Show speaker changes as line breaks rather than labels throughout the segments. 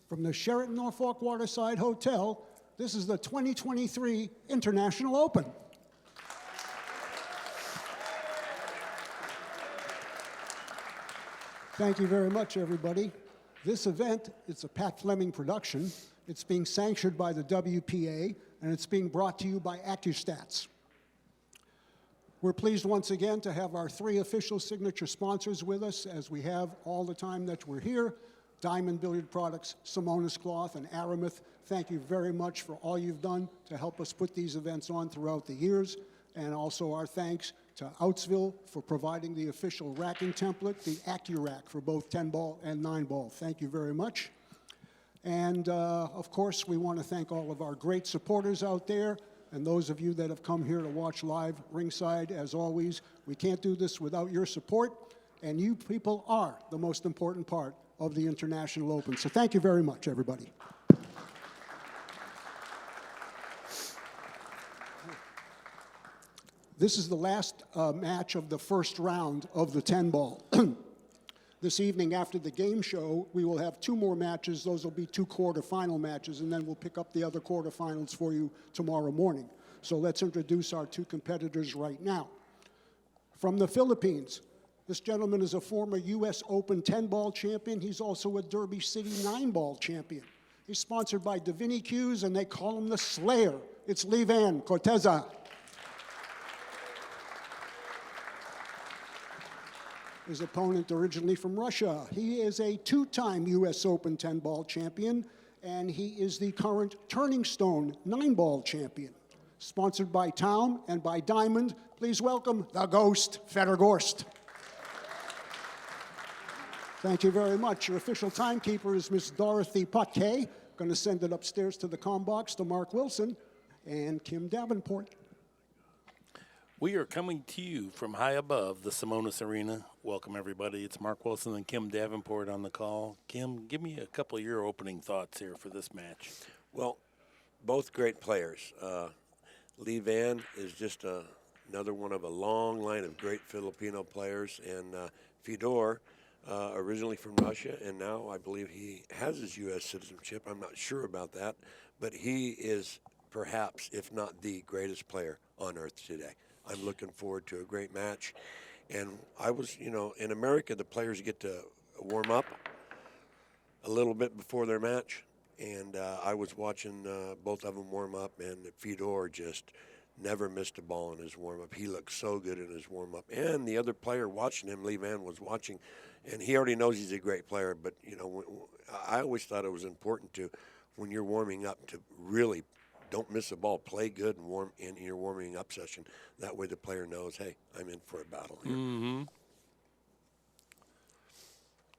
From the Sheraton Norfolk Waterside Hotel, this is the 2023 International Open. Thank you very much, everybody. This event, it's a Pat Fleming production. It's being sanctioned by the WPA, and it's being brought to you by ACCUSTATS. We're pleased once again to have our 3 official signature sponsors with us, as we have all the time that we're here. Diamond Billiard Products, Simonis Cloth, and Aramuth. Thank you very much for all you've done to help us put these events on throughout the years. And also our thanks to Outsville for providing the official racking template, the AccuRack for both 10-ball and 9-ball. Thank you very much. And of course, we want to thank all of our great supporters out there and those of you that have come here to watch live ringside. As always, we can't do this without your support, and you people are the most important part of the International Open. So thank you very much, everybody. This is the last match of the first round of the 10-ball. This evening after the game show, we will have 2 more matches. Those will be 2 quarterfinal matches, and then we'll pick up the other quarterfinals for you tomorrow morning. So let's introduce our 2 competitors right now. From the Philippines, this gentleman is a former U.S. Open 10-ball champion. He's also a Derby City 9-ball champion. He's sponsored by Davini Cues, and they call him the Slayer. It's VANN CORTEZA. His opponent, originally from Russia. He is a 2-time U.S. Open 10-ball champion, and he is the current Turning Stone 9-ball champion. Sponsored by Town and by Diamond, please welcome the Ghost, Fedor Gorst. Thank you very much. Your official timekeeper is Miss Dorothy Potke. Going to send it upstairs to the comm box to Mark Wilson and Kim Davenport.
We are coming to you from high above the Simonis Arena. Welcome, everybody. It's Mark Wilson and Kim Davenport on the call. Kim, give me a couple of your opening thoughts here for this match.
Well, both great players. VANN is just another one of a long line of great Filipino players, and Fedor, originally from Russia, and now I believe he has his U.S. citizenship. I'm not sure about that, but he is perhaps, if not the greatest player on earth today. I'm looking forward to a great match. And I was, in America, the players get to warm up a little bit before their match. And I was watching both of them warm up, and Fedor just never missed a ball in his warm-up. He looked so good in his warm-up. And the other player watching him, VANN, was watching, and he already knows he's a great player. But, I always thought it was important to, when you're warming up, to really don't miss a ball. Play good and warm in your warming up session. That way the player knows, hey, I'm in for a battle here.
Mm-hmm.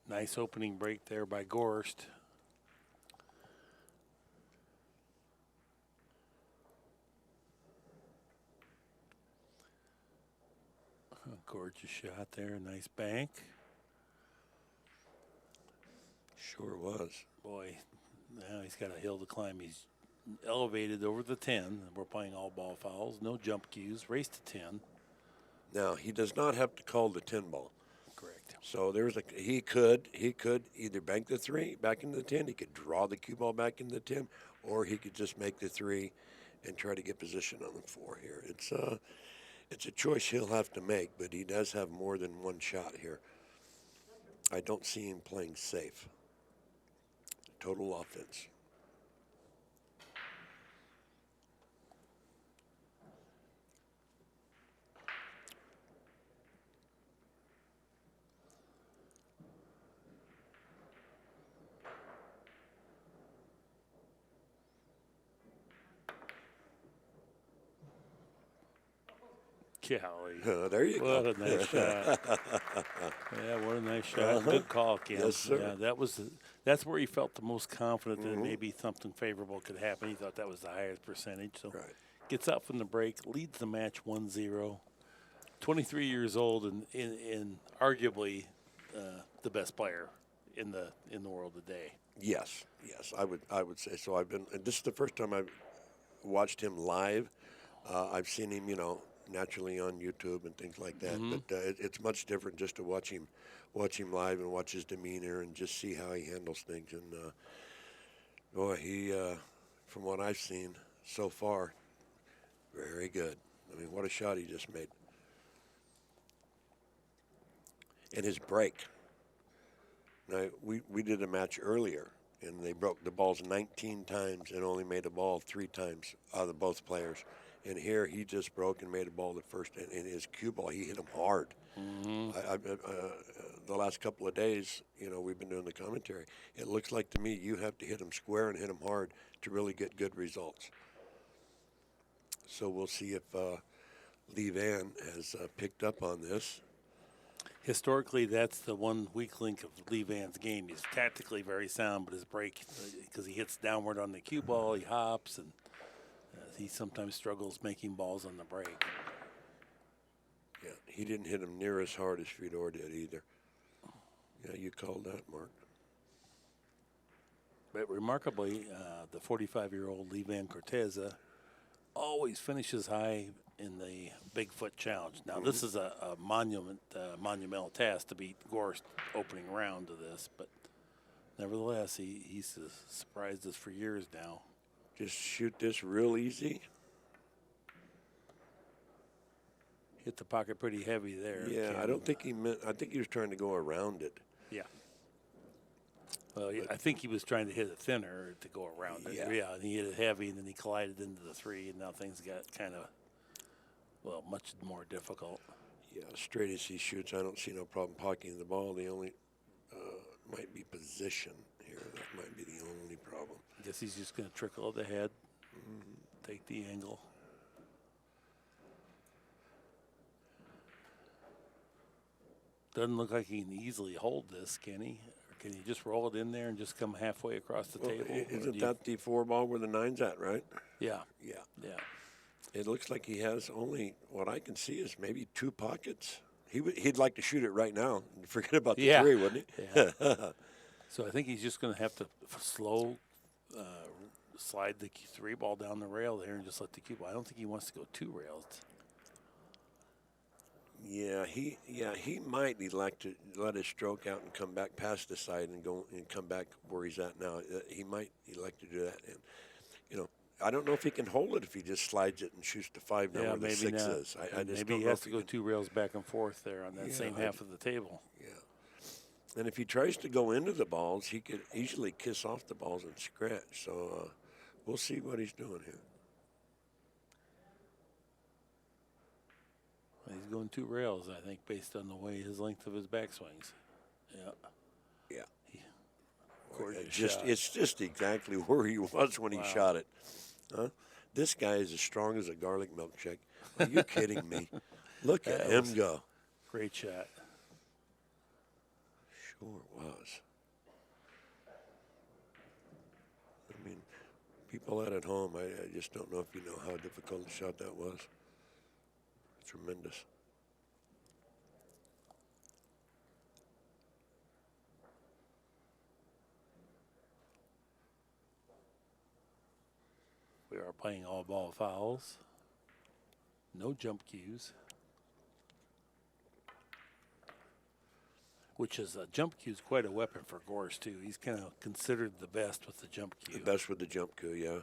Nice opening break there by Gorst. Gorgeous shot there. Nice bank.
Sure was.
Boy, now he's got a hill to climb. He's elevated over the 10. We're playing all ball fouls. No jump cues. Race to 10.
Now, he does not have to call the 10 ball.
Correct.
So there's he could either bank the 3 back into the 10. He could draw the cue ball back into the 10, or he could just make the 3 and try to get position on the 4 here. It's a choice he'll have to make, but he does have more than one shot here. I don't see him playing safe. Total offense.
Golly.
There you go.
What a nice shot. Yeah, what a nice shot. Good call, Kim.
Yes, sir.
Yeah, that's where he felt the most confident that maybe something favorable could happen. He thought that was the highest percentage. So gets out from the break, leads the match 1-0. 23 years old and arguably the best player in the world today.
Yes, I would say so. This is the first time I've watched him live. I've seen him, naturally on YouTube and things like that. But it's much different just to watch him live and watch his demeanor and just see how he handles things. And Boy, he, from what I've seen so far, very good. I mean, what a shot he just made. And his break. Now, we did a match earlier, and they broke the balls 19 times and only made a ball 3 times out of both players. And here he just broke and made a ball the first, and his cue ball, he hit him hard. The last couple of days, you know, we've been doing the commentary. It looks like to me you have to hit him square and hit him hard to really get good results. So we'll see if Lee Vann has picked up on this.
Historically, that's the one weak link of Lee Vann's game. He's tactically very sound, but his break, because he hits downward on the cue ball, he hops, and he sometimes struggles making balls on the break.
Yeah, he didn't hit him near as hard as Fedor did either. Yeah, you called that, Mark.
But remarkably, the 45-year-old Lee Vann Corteza always finishes high in the Bigfoot challenge. Now, this is a monumental task to beat Gorst opening round to this, but nevertheless, he's surprised us for years now.
Just shoot this real easy.
Hit the pocket pretty heavy there.
Yeah, I don't think he meant. I think he was trying to go around it.
Yeah. Well, I think he was trying to hit it thinner to go around it. Yeah, and he hit it heavy, and then he collided into the 3, and now things got kind of, well, much more difficult.
Yeah, straight as he shoots, I don't see no problem pocketing the ball. The only might be position here. That might be the only problem.
I guess he's just going to trickle the head, take the angle. Doesn't look like he can easily hold this, can he? Or can he just roll it in there and just come halfway across the table?
Isn't that the 4 ball where the 9's at, right?
Yeah.
Yeah.
Yeah.
It looks like he has only, what I can see is maybe 2 pockets. He'd like to shoot it right now and forget about the 3, wouldn't he?
Yeah. So I think he's just going to have to slow slide the 3 ball down the rail there and just let the cue ball. I don't think he wants to go 2 rails.
Yeah, he might elect to let his stroke out and come back past the side and go and come back where he's at now. He might elect to do that, and you know, I don't know if he can hold it if he just slides it and shoots to 5 now where the 6 is. I just
maybe
don't
he
know
has
if
to go 2 rails back and forth there on that same half of the table.
Yeah, and if he tries to go into the balls, he could easily kiss off the balls and scratch. So we'll see what he's doing here.
He's going 2 rails, I think, based on the way his length of his backswings. Yeah.
Yeah. It's just exactly where he was when he shot it. Huh? This guy is as strong as a garlic milkshake. Are you kidding me? Look at him go.
Great shot.
Sure was. I mean, people out at home, I just don't know if you know how difficult a shot that was. Tremendous.
We are playing all ball fouls. No jump cues. Which is a jump cue is quite a weapon for Gorst too. He's kind of considered the best with the jump cue.
The best with the jump cue, yeah.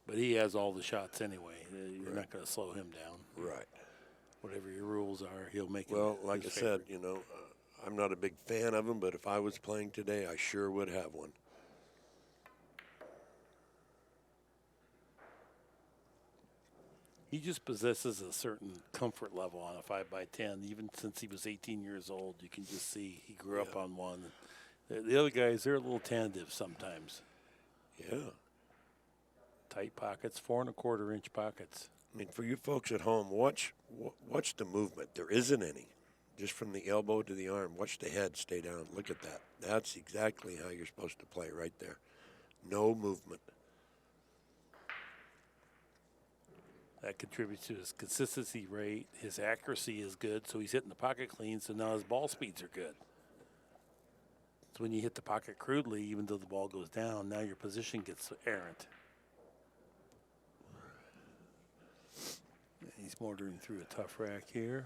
But he has all the shots anyway. You're not going to slow him down.
Right.
Whatever your rules are, he'll make it.
Well, like I said, you know, I'm not a big fan of him, but if I was playing today, I sure would have one.
He just possesses a certain comfort level on a 5x10. Even since he was 18 years old, you can just see he grew up on one. The other guys, they're a little tentative sometimes.
Yeah.
Tight pockets, 4 1/4 inch pockets.
I mean, for you folks at home, watch the movement. There isn't any. Just from the elbow to the arm. Watch the head stay down. Look at that. That's exactly how you're supposed to play right there. No movement.
That contributes to his consistency rate. His accuracy is good, so he's hitting the pocket clean, so now his ball speeds are good. So when you hit the pocket crudely, even though the ball goes down, now your position gets errant. He's motoring through a tough rack here.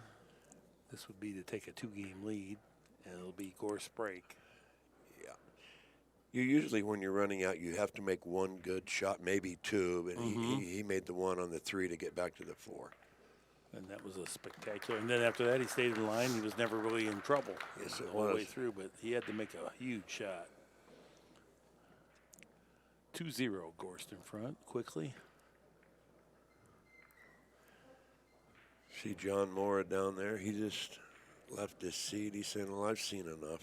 This would be to take a 2-game lead, and it'll be Gorst break.
Yeah. You usually, when you're running out, you have to make one good shot, maybe two, but he made the one on the 3 to get back to the 4.
And that was a spectacular. And then after that, he stayed in line. He was never really in trouble the whole way through, but he had to make a huge shot. 2-0, Gorst in front, quickly.
See John Mora down there. He just left his seat. He's saying, well, I've seen enough.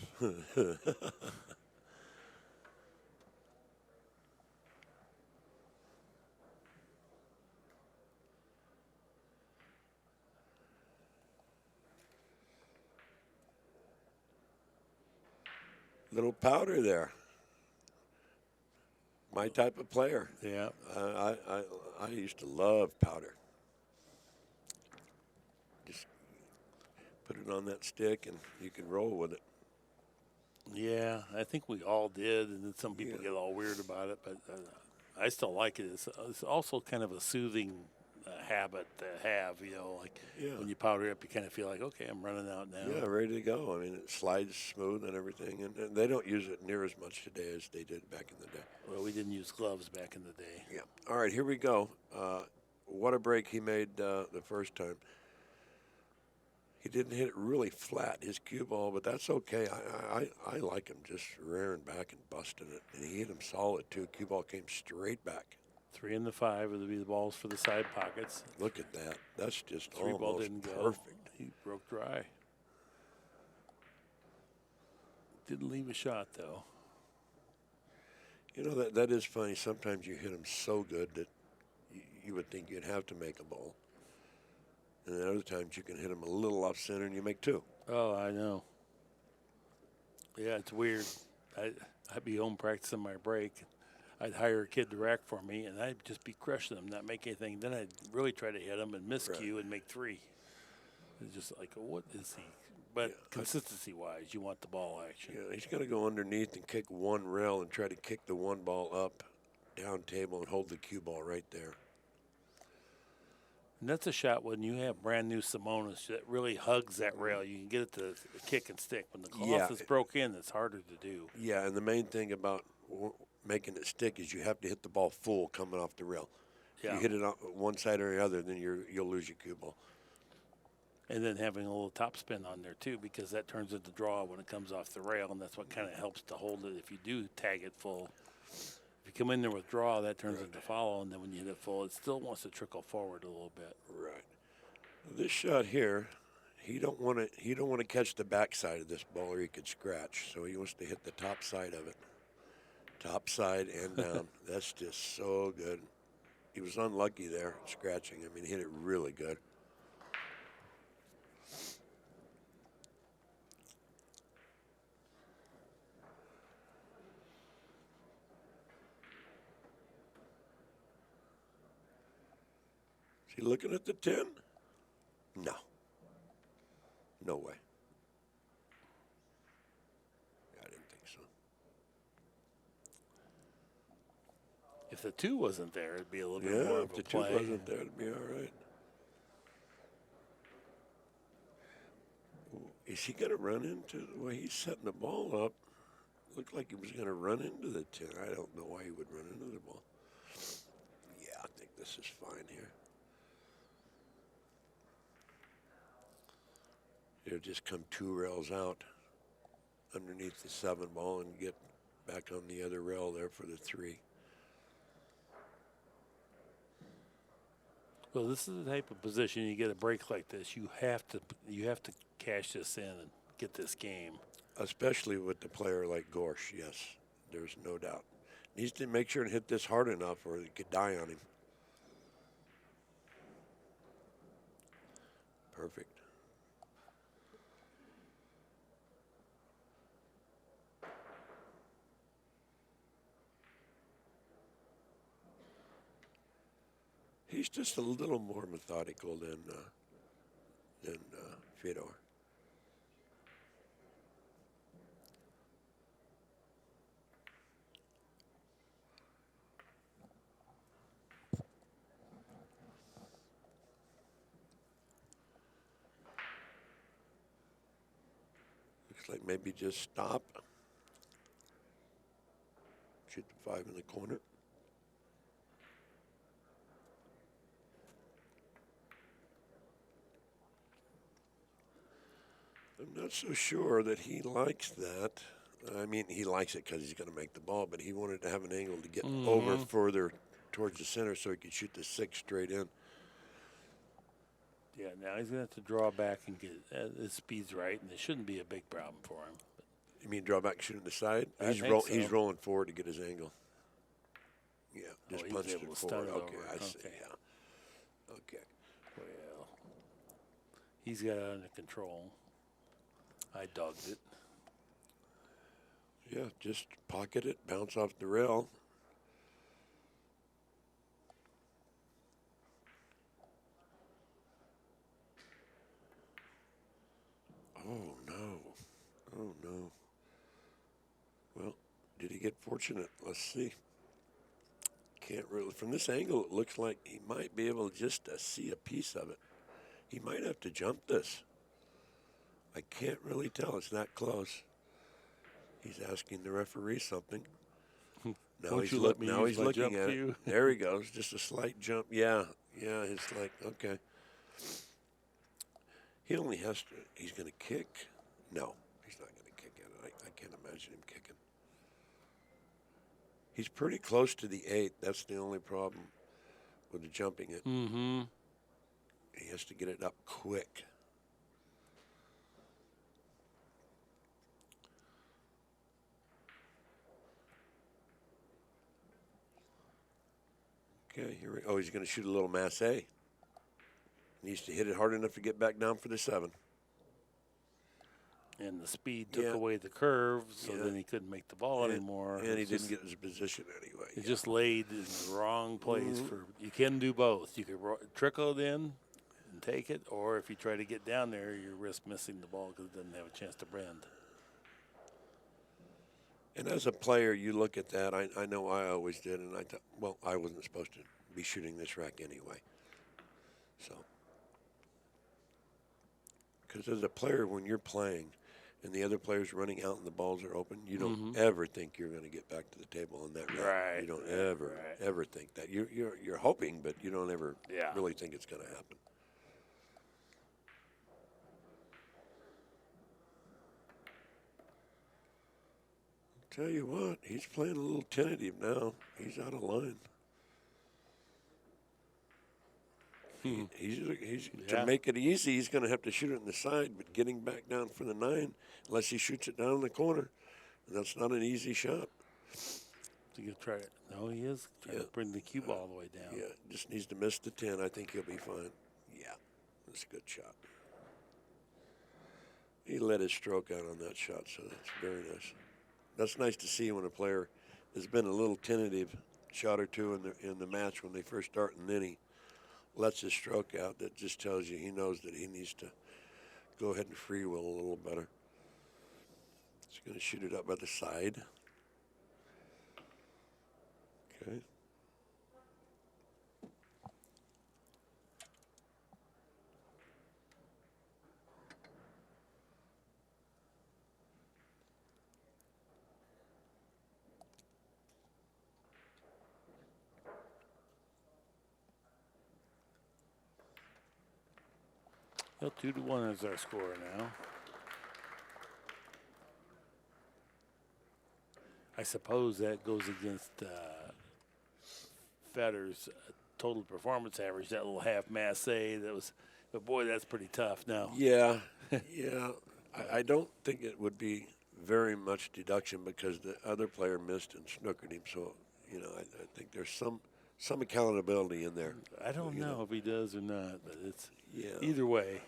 Little powder there. My type of player.
Yeah.
I used to love powder. Just put it on that stick and you can roll with it.
Yeah, I think we all did, and then some people get all weird about it, but I still like it. It's also kind of a soothing habit to have, you know, like when you powder up, you kind of feel like, okay, I'm running out now.
Yeah, ready to go. I mean, it slides smooth and everything, and they don't use it near as much today as they did back in the day.
Well, we didn't use gloves back in the day.
Yeah. All right, here we go. What a break he made the first time. He didn't hit it really flat, his cue ball, but that's okay. I like him just rearing back and busting it, and he hit him solid, too. Cue ball came straight back.
3 and the 5 would be the balls for the side pockets.
Look at that. That's just
3 ball
almost
didn't go.
perfect.
He broke dry. Didn't leave a shot, though.
You know, that is funny. Sometimes you hit them so good that you would think you'd have to make a ball. And then other times you can hit them a little off center and you make 2.
Oh, I know. Yeah, it's weird. I'd be home practicing my break. I'd hire a kid to rack for me, and I'd just be crushing them, not make anything. Then I'd really try to hit them and miscue and make 3. It's just like, what is he? But consistency-wise, you want the ball action.
Yeah, he's got to go underneath and kick one rail and try to kick the one ball up, down table, and hold the cue ball right there.
And that's a shot when you have brand new Simonis that really hugs that rail. You can get it to kick and stick. When the cloth is broke in, it's harder to do.
Yeah, and the main thing about making it stick is you have to hit the ball full coming off the rail.
Yeah.
You hit it on one side or the other, then you'll lose your cue ball.
And then having a little top spin on there, too, because that turns into draw when it comes off the rail, and that's what kind of helps to hold it if you do tag it full. If you come in there with draw, that turns into follow, and then when you hit it full, it still wants to trickle forward a little bit.
Right. This shot here, he don't want to catch the backside of this ball or he could scratch, so he wants to hit the top side of it. Top side and down. That's just so good. He was unlucky there, scratching. I mean, he hit it really good. Is he looking at the 10? No. No way. I didn't think so.
If the 2 wasn't there, it'd be a little bit more of
if
a
the 2
play.
wasn't there, it'd be all right. Is he going to run into the way he's setting the ball up? Looked like he was going to run into the 10. I don't know why he would run into the ball. Yeah, I think this is fine here. He'll just come 2 rails out underneath the 7 ball and get back on the other rail there for the 3.
Well, this is the type of position you get a break like this. You have to cash this in and get this game.
Especially with the player like Gorst, yes, there's no doubt. Needs to make sure and hit this hard enough or it could die on him. Perfect. He's just a little more methodical than Fedor. Looks like maybe just stop. Shoot the 5 in the corner. I'm not so sure that he likes that. I mean, he likes it because he's going to make the ball, but he wanted to have an angle to get over further towards the center so he could shoot the 6 straight in.
Yeah, now he's going to have to draw back and get his speed's right, and it shouldn't be a big problem for him.
You mean draw back, shoot in the side?
I
He's
think so.
He's rolling forward to get his angle. Yeah, just
he's
punched
able
it
to stun
forward.
it
Okay,
over.
I see.
Okay.
Yeah. Okay.
Well, he's got it under control. I dogged it.
Yeah, just pocket it, bounce off the rail. Oh, no. Oh, no. Well, did he get fortunate? Let's see. Can't really. From this angle, it looks like he might be able just to see a piece of it. He might have to jump this. I can't really tell. It's that close. He's asking the referee something. Now
Won't
he's,
you let me
now
use
he's
my
looking
jump
at
cue?
it. There he goes. Just a slight jump. Yeah. Yeah. It's like, okay. He only has to. He's going to kick. No, he's not going to kick it. I can't imagine him kicking. He's pretty close to the 8. That's the only problem with the jumping it.
Mm-hmm.
He has to get it up quick. Okay, here we. Oh, he's going to shoot a little masse. Needs to hit it hard enough to get back down for the 7.
And the speed took
Yeah.
away the curve, so
Yeah.
then he couldn't make the ball anymore.
And he
It's
didn't
just-
get his position anyway.
It just laid in the wrong place. For you can do both. You could trickle it in and take it, or if you try to get down there, you risk missing the ball because it doesn't have a chance to bend.
And as a player, you look at that. I know I always did, and I thought, well, I wasn't supposed to be shooting this rack anyway. So, because as a player, when you're playing and the other player's running out and the balls are open, you don't ever think you're going to get back to the table on that rack.
Right,
You don't
right.
ever think that. You're hoping, but you don't ever
Yeah.
really think it's going to happen. Tell you what, he's playing a little tentative now. He's out of line. He's
Yeah.
to make it easy. He's going to have to shoot it in the side, but getting back down for the 9, unless he shoots it down in the corner, and that's not an easy shot.
So you try it. No, he is trying to bring the cue ball all the way down.
Yeah, just needs to miss the 10. I think he'll be fine. Yeah, that's a good shot. He let his stroke out on that shot, so that's very nice. That's nice to see when a player has been a little tentative shot or two in the match when they first start, and then he lets his stroke out. That just tells you he knows that he needs to go ahead and free will a little better. He's going to shoot it up by the side. Okay.
Well, 2-1 is our score now. I suppose that goes against Fedor's total performance average, that little half masse that was, but boy, that's pretty tough now.
Yeah, yeah. I don't think it would be very much deduction because the other player missed and snookered him. So, I think there's some accountability in there.
I don't know if he does or not, but it's
Yeah.
either way,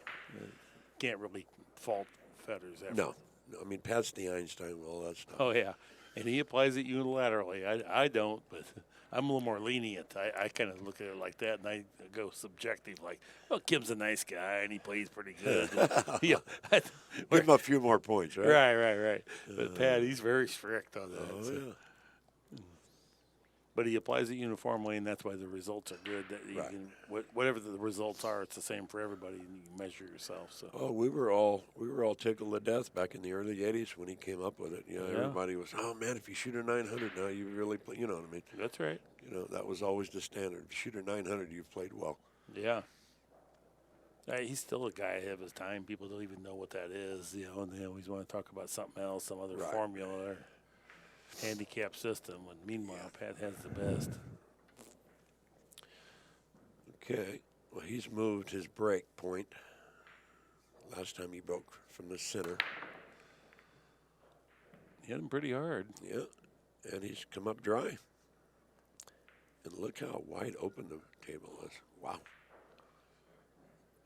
can't really fault Fedor's effort.
No, I mean, Pat's the Einstein, all that stuff.
Oh, yeah. And he applies it unilaterally. I don't, but I'm a little more lenient. I kind of look at it like that, and I go subjective, like, well, Kim's a nice guy, and he plays pretty good.
Give him a few more points, right?
Right. But Pat, he's very strict on that.
Oh,
so.
yeah.
But he applies it uniformly, and that's why the results are good. That you
Right.
can, whatever the results are, it's the same for everybody, and you can measure yourself. So.
Oh, we were all tickled to death back in the early '80s when he came up with it. You know,
Yeah.
everybody was, oh man, if you shoot a 900 now, you really play. You know what I mean?
That's right.
You know, that was always the standard. If you shoot a 900, you've played well.
Yeah. He's still a guy ahead of his time. People don't even know what that is, you know, and they always want to talk about something else, some other
Right.
formula or handicap system. When meanwhile, Pat has the best.
Okay. Well, he's moved his break point. Last time he broke from the center.
Hit him pretty hard.
Yeah. And he's come up dry. And look how wide open the table is. Wow.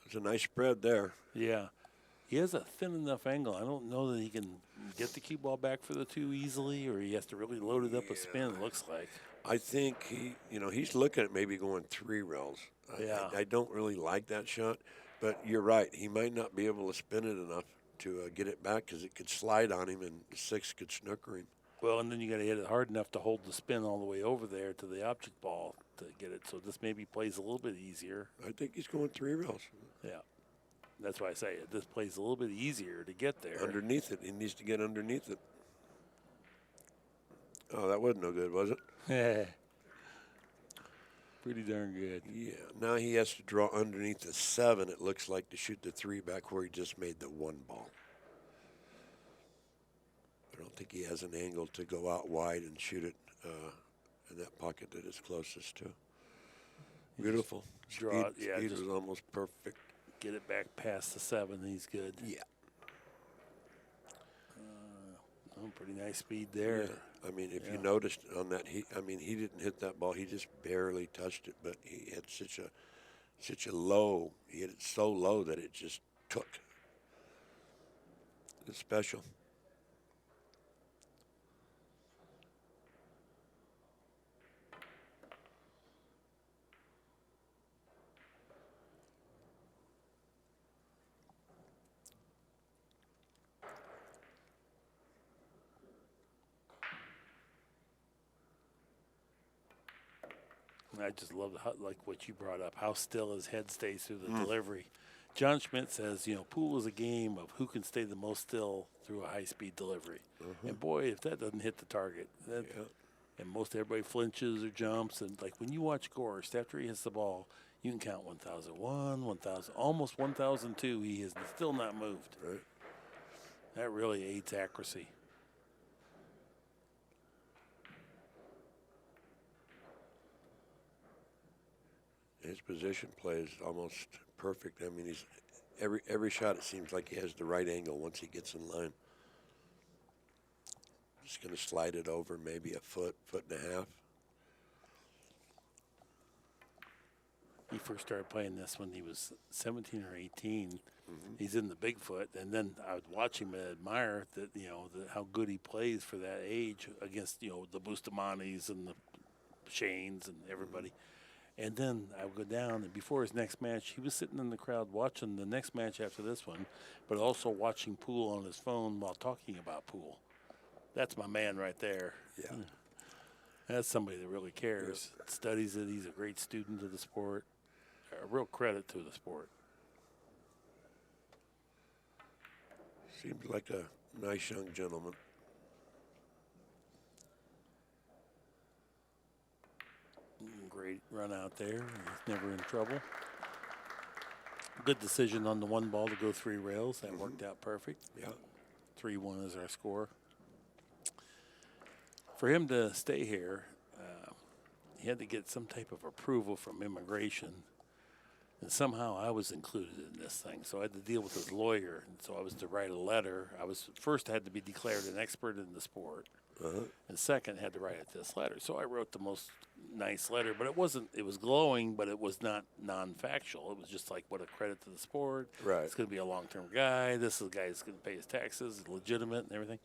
There's a nice spread there.
Yeah. He has a thin enough angle. I don't know that he can get the cue ball back for the 2 easily, or he has to really load it up a spin, it looks like.
I think he's looking at maybe going 3 rails.
Yeah.
I don't really like that shot, but you're right. He might not be able to spin it enough to get it back because it could slide on him and the 6 could snooker him.
Well, and then you got to hit it hard enough to hold the spin all the way over there to the object ball to get it. So this maybe plays a little bit easier.
I think he's going 3 rails.
Yeah. That's why I say it. This plays a little bit easier to get there.
Underneath it. He needs to get underneath it. Oh, that wasn't no good, was it?
Yeah. Pretty darn good.
Yeah. Now he has to draw underneath the 7, it looks like, to shoot the 3 back where he just made the 1 ball. I don't think he has an angle to go out wide and shoot it in that pocket that is closest to. Beautiful.
Draw it, yeah,
Speed
just-
was almost perfect.
Get it back past the 7. He's good.
Yeah.
Oh, pretty nice speed there.
Yeah. I mean, if you
Yeah.
noticed on that, he didn't hit that ball. He just barely touched it, but he had such a low. He hit it so low that it just took. It's special.
And I just love like what you brought up, how still his head stays through the delivery. John Schmidt says, pool is a game of who can stay the most still through a high-speed delivery. And boy, if that doesn't hit the target, and most everybody flinches or jumps, and like when you watch Gorst, after he hits the ball, you can count 1,001, 1,000, almost 1,002. He has still not moved.
Right.
That really aids accuracy.
His position play is almost perfect. I mean, he's every shot. It seems like he has the right angle once he gets in line. Just going to slide it over maybe a foot and a half.
He first started playing this when he was 17 or 18. He's in the Bigfoot, and then I would watch him and admire that how good he plays for that age against the Bustamantis and the Shanes and everybody. And then I would go down, and before his next match, he was sitting in the crowd watching the next match after this one, but also watching pool on his phone while talking about pool. That's my man right there.
Yeah.
That's somebody that really cares, studies it. He's a great student of the sport. A real credit to the sport.
Seems like a nice young gentleman.
Great run out there. He's never in trouble. Good decision on the 1 ball to go 3 rails. That worked out perfect.
Yeah.
3-1 is our score. For him to stay here, he had to get some type of approval from immigration. And somehow I was included in this thing. So I had to deal with his lawyer. And so I was to write a letter. I had to be declared an expert in the sport. And second, had to write this letter. So I wrote the most nice letter, but it was glowing, but it was not non-factual. It was just like what a credit to the sport.
Right.
It's going to be a long-term guy. This is a guy who's going to pay his taxes, legitimate and everything.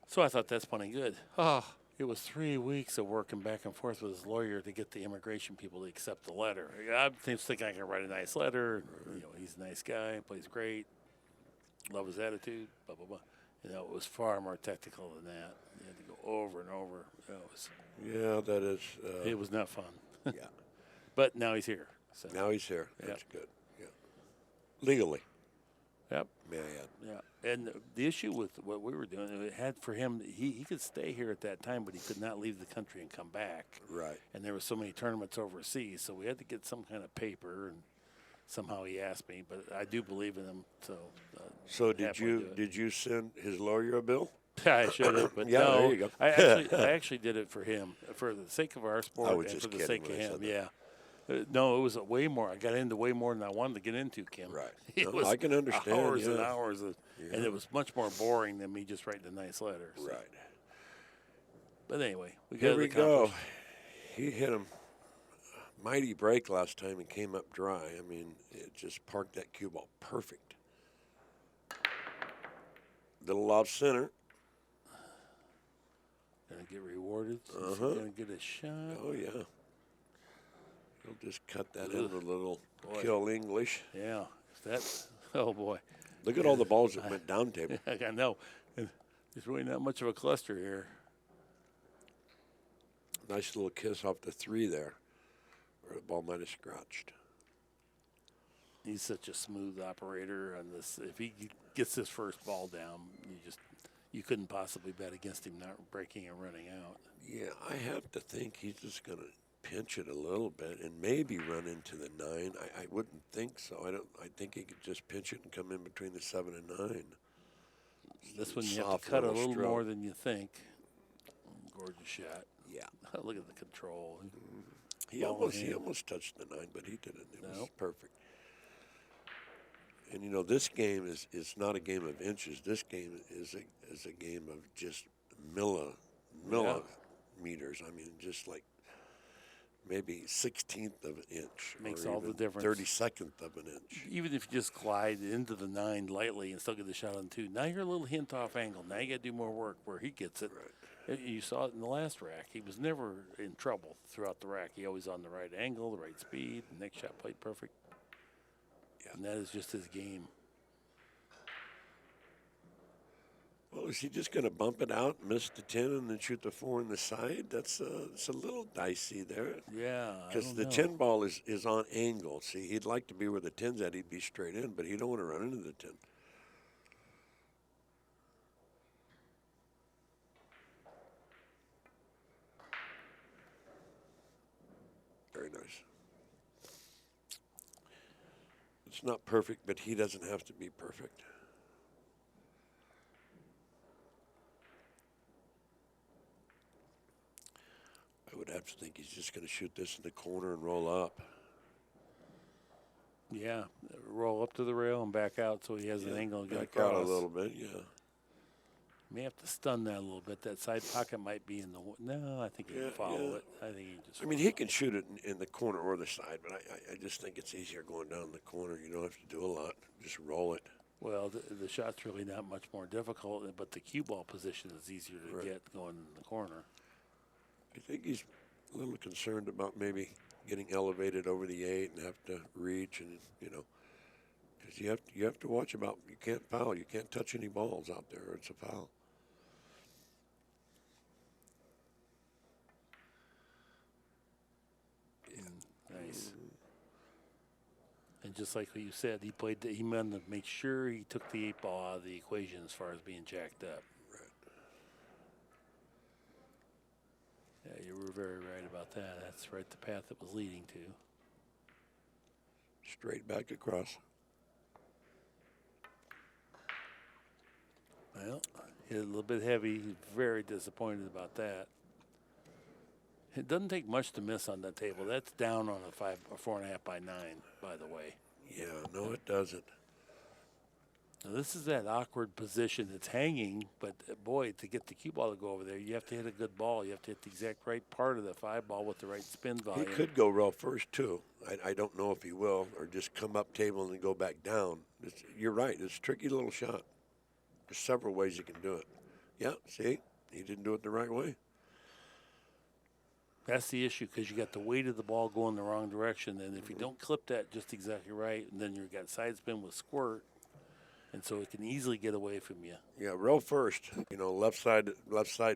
So I thought that's plenty good. It was 3 weeks of working back and forth with his lawyer to get the immigration people to accept the letter. I think I can write a nice letter. He's a nice guy, plays great, love his attitude, blah, blah, blah. it was far more technical than that. You had to go over and over.
Yeah, that is.
It was not fun.
Yeah.
But now he's here. So.
Now he's here. That's
Yep.
good. Yeah. Legally,
Yep.
may I add.
Yeah. And the issue with what we were doing, it had for him, he could stay here at that time, but he could not leave the country and come back.
Right.
And there were so many tournaments overseas, so we had to get some kind of paper. And somehow he asked me, but I do believe in him. So.
So did you send his lawyer a bill?
I should have, but
Yeah,
no.
there you go.
I actually did it for him, for the sake of our sport,
I was
and
just
for the
kidding
sake of
when I
him.
said
Yeah. No, it was way more. I got into way more than I wanted to get into, Kim.
Right.
It
No,
was
I can understand,
hours and
yeah.
hours, and it was much more boring than me just writing a nice letter. So.
Right.
But anyway, we got
Here
it
we go.
accomplished.
He hit him mighty break last time and came up dry. I mean, it just parked that cue ball perfect. Little off center.
Gonna get rewarded. Gonna get a shot.
Oh yeah. He'll just cut that in
Ugh.
with a little
Boy.
kill English.
Yeah. That's. Oh boy.
Look at all the balls that went down table.
I know. And there's really not much of a cluster here.
Nice little kiss off the 3 there, where the ball might have scratched.
He's such a smooth operator on this. If he gets this first ball down, you couldn't possibly bet against him not breaking and running out.
Yeah, I have to think he's just going to pinch it a little bit and maybe run into the 9. I wouldn't think so. I think he could just pinch it and come in between the 7 and 9.
This one you have
Soft
to cut a
little
little
stroke.
more than you think. Gorgeous shot.
Yeah.
Look at the control.
He
Ball in hand.
almost touched the 9, but he didn't. It was
Nope.
perfect. And this game is not a game of inches. This game is a game of just millimeters. I mean, just like maybe 16th of an inch.
Makes
or
all the
even
difference.
32nd of an inch.
Even if you just glide into the 9 lightly and still get the shot on 2, now you're a little hint off angle. Now you got to do more work where he gets it.
Right.
You saw it in the last rack. He was never in trouble throughout the rack. He always on the right angle, the right speed. The next shot played perfect.
Yeah.
And that is just his game.
Well, is he just going to bump it out, miss the 10, and then shoot the 4 in the side? It's a little dicey there.
Yeah,
Because the 10 ball is on angle. See, he'd like to be where the 10's at. He'd be straight in, but he don't want to run into the 10. Very nice. It's not perfect, but he doesn't have to be perfect. I would have to think he's just going to shoot this in the corner and roll up.
Yeah, roll up to the rail and back out so he has an angle and get
Back
across.
out a little bit, yeah.
May have to stun that a little bit. That side pocket might be in the. No, I think he can follow it. I think he just.
I mean, he can shoot it in the corner or the side, but I just think it's easier going down the corner. You don't have to do a lot. Just roll it.
Well, the shot's really not much more difficult, but the cue ball position is easier to get going in the corner.
I think he's a little concerned about maybe getting elevated over the 8 and have to reach and, because you have to watch about, you can't foul. You can't touch any balls out there or it's a foul.
Nice. And just like what you said, he wanted to make sure he took the 8 ball out of the equation as far as being jacked up. Yeah, you were very right about that. That's right, the path it was leading to.
Straight back across.
Well, hit it a little bit heavy. He's very disappointed about that. It doesn't take much to miss on that table. That's down on a 4.5 by 9, by the way.
Yeah, no, it doesn't.
Now, this is that awkward position. It's hanging, but boy, to get the cue ball to go over there, you have to hit a good ball. You have to hit the exact right part of the 5 ball with the right spin volume.
He could go rail first, too. I don't know if he will, or just come up table and then go back down. You're right. It's a tricky little shot. There's several ways you can do it. Yeah, see? He didn't do it the right way.
That's the issue, because you got the weight of the ball going the wrong direction, and if you don't clip that just exactly right, and then you got side spin with squirt, and so it can easily get away from you.
Yeah, roll first. You know, left side,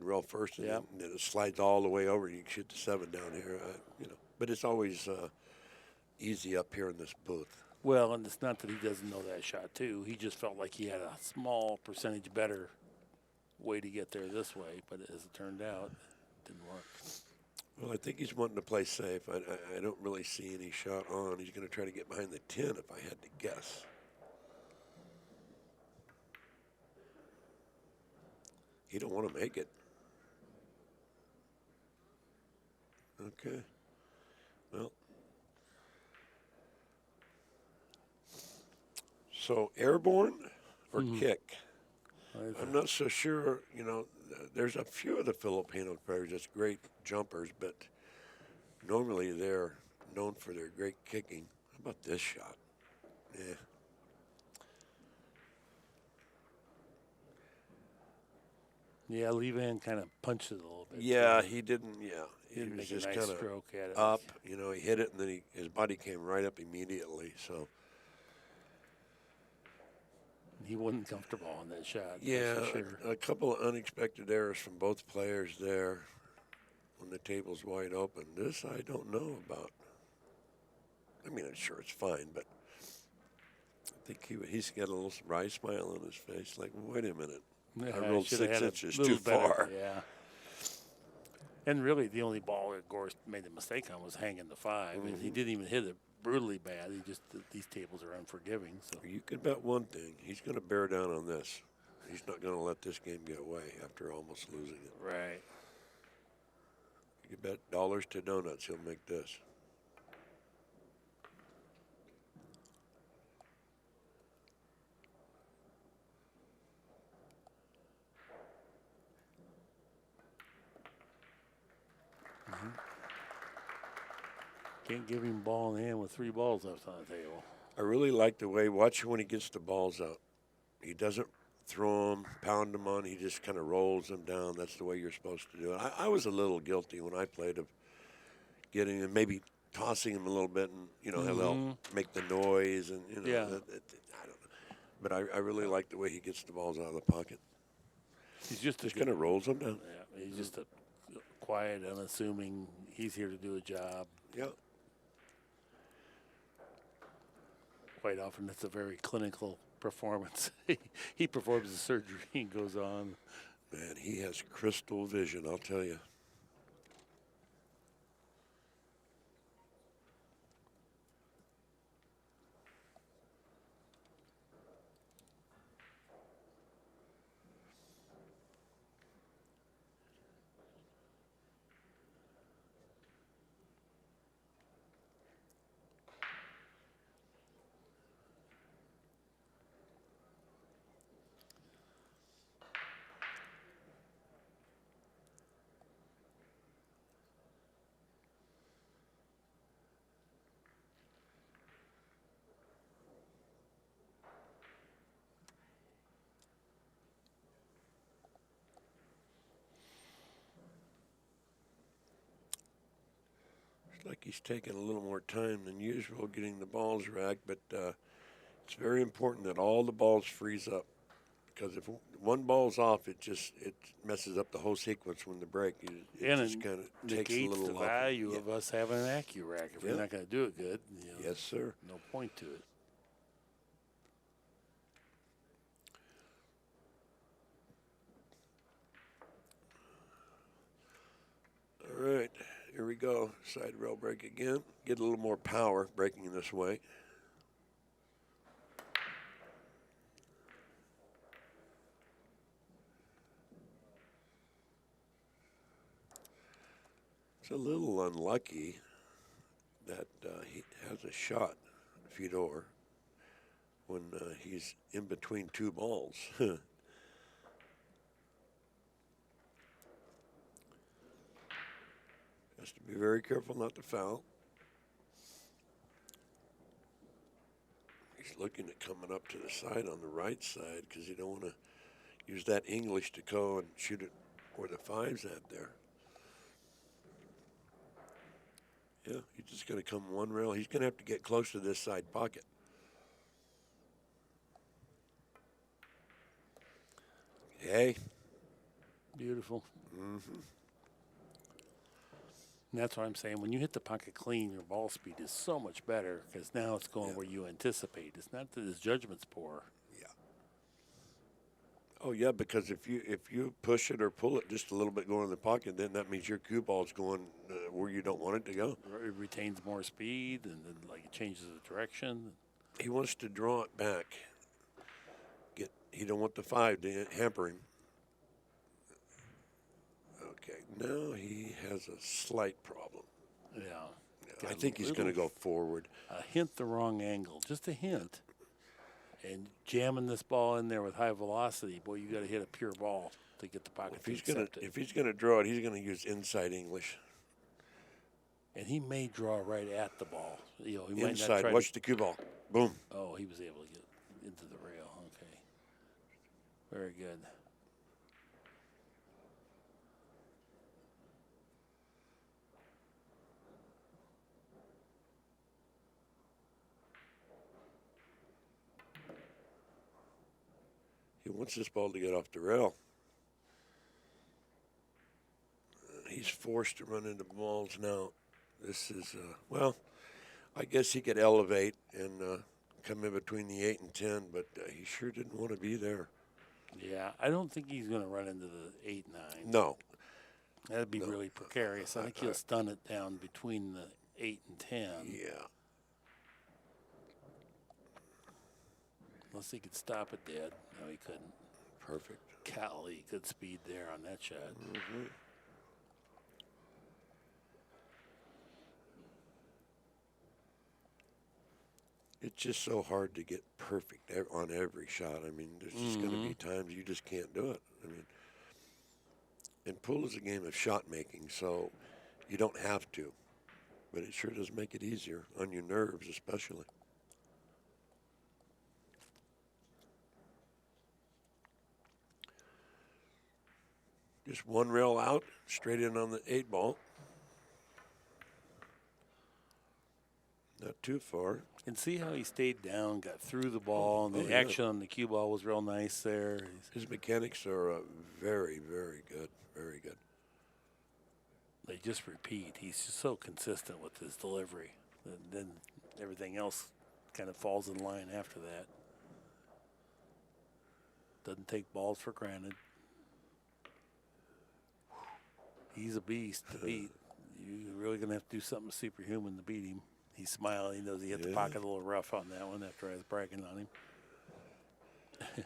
roll first, and
Yep.
then it slides all the way over. You can shoot the 7 down here. You know, but it's always easy up here in this booth.
Well, and it's not that he doesn't know that shot too. He just felt like he had a small percentage better way to get there this way, but as it turned out, it didn't work.
Well, I think he's wanting to play safe. I don't really see any shot on. He's going to try to get behind the 10 if I had to guess. He don't want to make it. Okay. Well. So airborne or kick? I'm not so sure. You know, there's a few of the Filipino players that's great jumpers, but normally they're known for their great kicking. How about this shot? Yeah.
Yeah, Lee Van kind of punched it a little bit.
Yeah, he didn't. Yeah,
He didn't
was
make a
just
nice
kind of
stroke at it.
up. You know, he hit it, and then his body came right up immediately. So
He wasn't comfortable on that shot.
yeah,
that's for sure.
a couple of unexpected errors from both players there when the table's wide open. This I don't know about. I mean, I'm sure it's fine, but I think he's got a little wry smile on his face. Like, wait a minute.
Yeah,
I rolled
should've
6
had a
inches
little
too
better,
far.
Yeah. And really, the only ball that Gorst made a mistake on was hanging the 5, and he didn't even hit it brutally bad. He just these tables are unforgiving. So
You can bet one thing: he's going to bear down on this. He's not going to let this game get away after almost losing it.
right.
You can bet dollars to donuts he'll make this.
Can't give him ball in hand with 3 balls left on the table.
I really like the way, watch when he gets the balls out. He doesn't throw them, pound them on. He just kind of rolls them down. That's the way you're supposed to do it. I was a little guilty when I played of getting and maybe tossing him a little bit, and you know they'll make the noise, and you know
Yeah.
I don't know. But I really like the way he gets the balls out of the pocket.
He's just
Just kind of rolls them down.
Yeah, he's just a quiet, unassuming. He's here to do a job.
Yeah.
Quite often, it's a very clinical performance. He performs the surgery and goes on.
Man, he has crystal vision, I'll tell you. Like he's taking a little more time than usual getting the balls racked, but it's very important that all the balls freeze up, because if one ball's off, it messes up the whole sequence when the break. It
And
just
it
kind of takes a
negates
little
the
off.
value
Yeah.
of us having an Accu-Rack. If we're not going to do it good, you know,
Yes, sir.
no point to it.
All right, here we go. Side rail break again. Get a little more power breaking this way. It's a little unlucky that he has a shot, Fedor, when he's in between 2 balls. Has to be very careful not to foul. He's looking at coming up to the side on the right side because you don't want to use that English to go and shoot it where the 5's at there. Yeah, he's just going to come one rail. He's going to have to get close to this side pocket. Okay.
Beautiful. And that's what I'm saying. When you hit the pocket clean, your ball speed is so much better because now it's going where you anticipate. It's not that his judgment's poor.
Yeah. Oh yeah, because if you push it or pull it just a little bit going in the pocket, then that means your cue ball's going where you don't want it to go.
It retains more speed, and then like it changes the direction.
He wants to draw it back. He don't want the 5 to hamper him. Okay, now he has a slight problem.
Yeah.
I think he's going to go forward.
A hint the wrong angle, just a hint. And jamming this ball in there with high velocity, boy, you got to hit a pure ball to get the pocket to accept it.
If he's going to draw it, he's going to use inside English.
And he may draw right at the ball. You know, he might
Inside.
not try
Watch the cue ball. Boom.
Oh, he was able to get into the rail. Okay. Very good.
He wants this ball to get off the rail. He's forced to run into balls now. This is, well, I guess he could elevate and come in between the 8 and 10, but he sure didn't want to be there.
Yeah, I don't think he's going to run into the 8-9.
No.
That'd be really precarious. I think he'll stun it down between the 8 and 10.
Yeah.
Unless he could stop it dead. No, he couldn't.
Perfect.
Golly, good speed there on that shot.
It's just so hard to get perfect on every shot. I mean, there's just going to be times you just can't do it. I mean, and pool is a game of shot making, so you don't have to, but it sure does make it easier on your nerves, especially. Just one rail out, straight in on the 8 ball. Not too far.
And see how he stayed down, got through the ball, and the action on the cue ball was real nice there.
His mechanics are very, very good. Very good.
They just repeat. He's just so consistent with his delivery. And then everything else kind of falls in line after that. Doesn't take balls for granted. He's a beast to beat. You're really going to have to do something superhuman to beat him. He's smiling. He knows he hit the pocket a little rough on that one after I was bragging on him.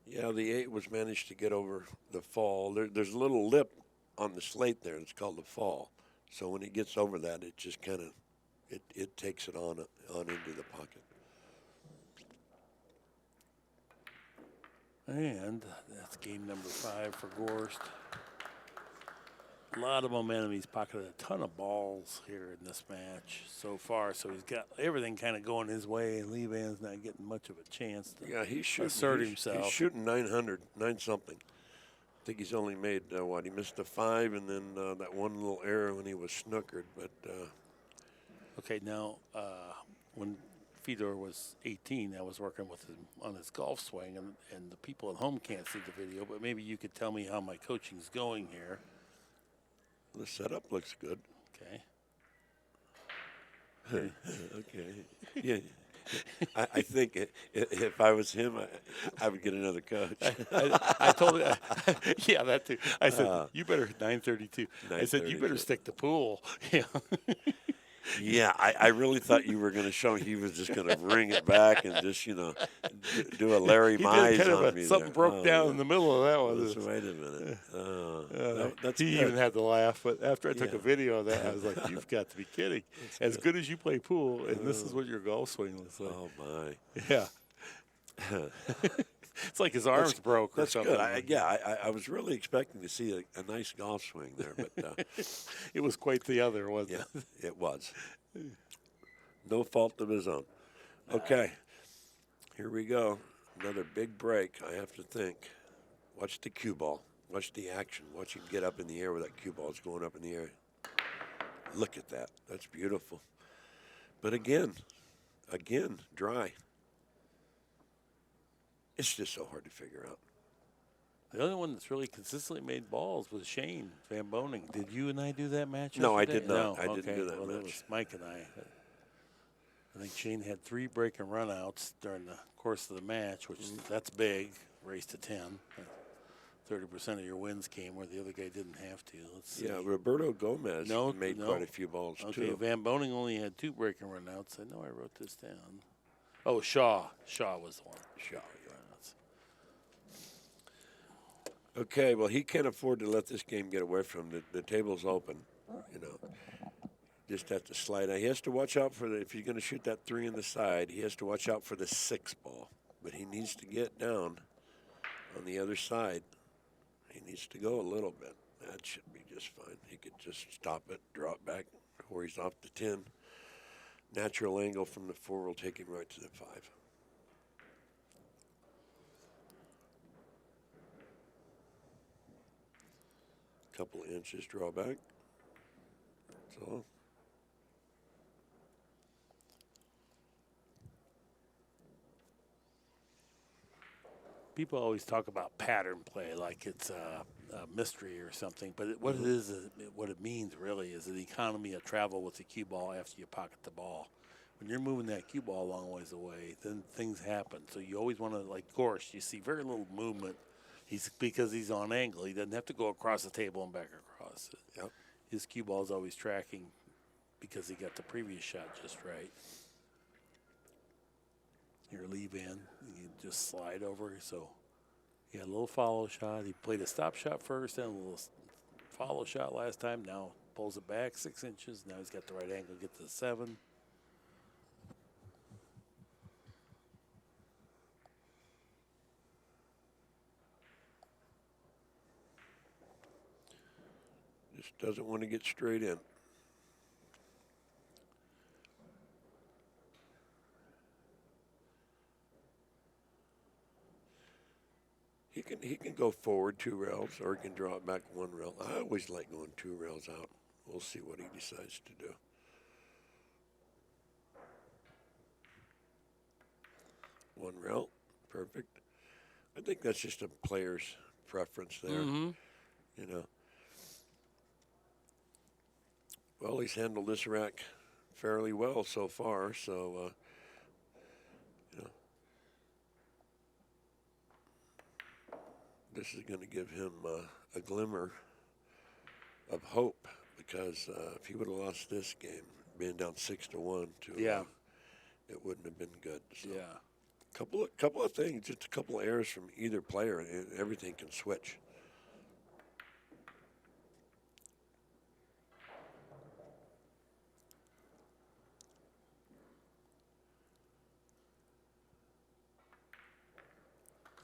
Yeah, the 8 was managed to get over the fall. There's a little lip on the slate there. It's called the fall. So when it gets over that, it just kind of, it takes it on into the pocket.
And that's game number 5 for Gorst. A lot of momentum. He's pocketed a ton of balls here in this match so far. So he's got everything kind of going his way, and Lee Vann's not getting much of a chance to assert himself.
He's shooting 900-something. I think he's only made, he missed a 5 and then that one little error when he was snookered. But
okay, now when Fedor was 18, I was working with him on his golf swing, and the people at home can't see the video, but maybe you could tell me how my coaching's going here.
the setup looks good.
Okay.
Okay. Yeah. I think if I was him, I would get another coach.
I told him, yeah, that too. I said, you better, 9:32. I said, you better stick to pool. Yeah.
Yeah, I really thought you were going to show he was just going to bring it back and just, do a Larry Mize
kind
on
of
me.
something broke down in the middle of that one.
Wait a minute. That's
he
good.
even had to laugh, but after I took a video of that, I was like, you've got to be kidding. As good as you play pool, and this is what your golf swing looks like.
Oh, my.
Yeah. It's like his arms broke or
That's
something.
good. I was really expecting to see a nice golf swing there, but
it was quite the other, wasn't it?
yeah, it was. No fault of his own. Okay, here we go. Another big break, I have to think. Watch the cue ball. Watch the action. Watch him get up in the air with that cue ball. It's going up in the air. Look at that. That's beautiful. But again, dry. It's just so hard to figure out.
The only one that's really consistently made balls was Shane Van Boning. Did you and I do that match?
No, I
yesterday?
did not.
No,
I didn't do that
well,
match.
it was Mike and I. I think Shane had 3 break and runouts during the course of the match, which that's big. Race to 10. 30% of your wins came where the other guy didn't have to. Let's see.
Yeah, Roberto Gomez made quite a few balls
okay,
too.
Van Boning only had 2 break and runouts. I know I wrote this down. Oh, Shaw. Shaw was the one.
Shaw, yeah. Okay, well, he can't afford to let this game get away from him. The table's open, you know. Just have to slide out. He has to watch out for if you're going to shoot that 3 in the side, he has to watch out for the 6 ball. But he needs to get down on the other side. He needs to go a little bit. That should be just fine. He could just stop it, draw it back where he's off the 10. Natural angle from the 4 will take him right to the 5. Couple of inches draw back. That's all.
People always talk about pattern play like it's a mystery or something, but what it is, what it means really is the economy of travel with the cue ball after you pocket the ball. When you're moving that cue ball a long ways away, then things happen. So you always want to, like Gorst, you see very little movement. Because he's on angle, he doesn't have to go across the table and back across it.
Yep.
His cue ball is always tracking because he got the previous shot just right. Your leave in, you just slide over. So he had a little follow shot. He played a stop shot first, then a little follow shot last time. Now pulls it back 6 inches. Now he's got the right angle to get to the 7.
Just doesn't want to get straight in. He can go forward 2 rails, or he can draw it back 1 rail. I always like going 2 rails out. We'll see what he decides to do. One rail, perfect. I think that's just a player's preference there. You know. Well, he's handled this rack fairly well so far, so you know, this is going to give him a glimmer of hope, because if he would have lost this game, being down 6-1 to it wouldn't have been good. So.
Yeah.
Couple of things, just a couple of errors from either player, and everything can switch.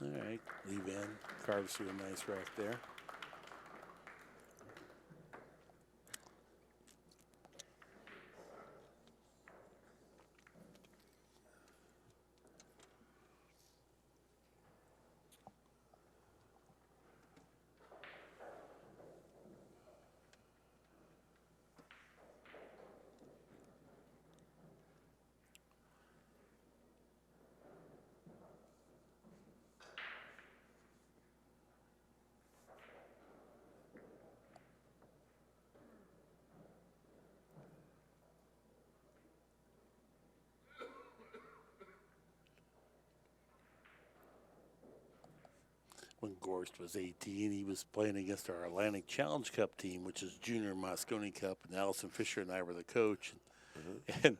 All right, leave in, carves through a nice rack there. When Gorst was 18, he was playing against our Atlantic Challenge Cup team, which is Junior Moscone Cup, and Allison Fisher and I were the coach. And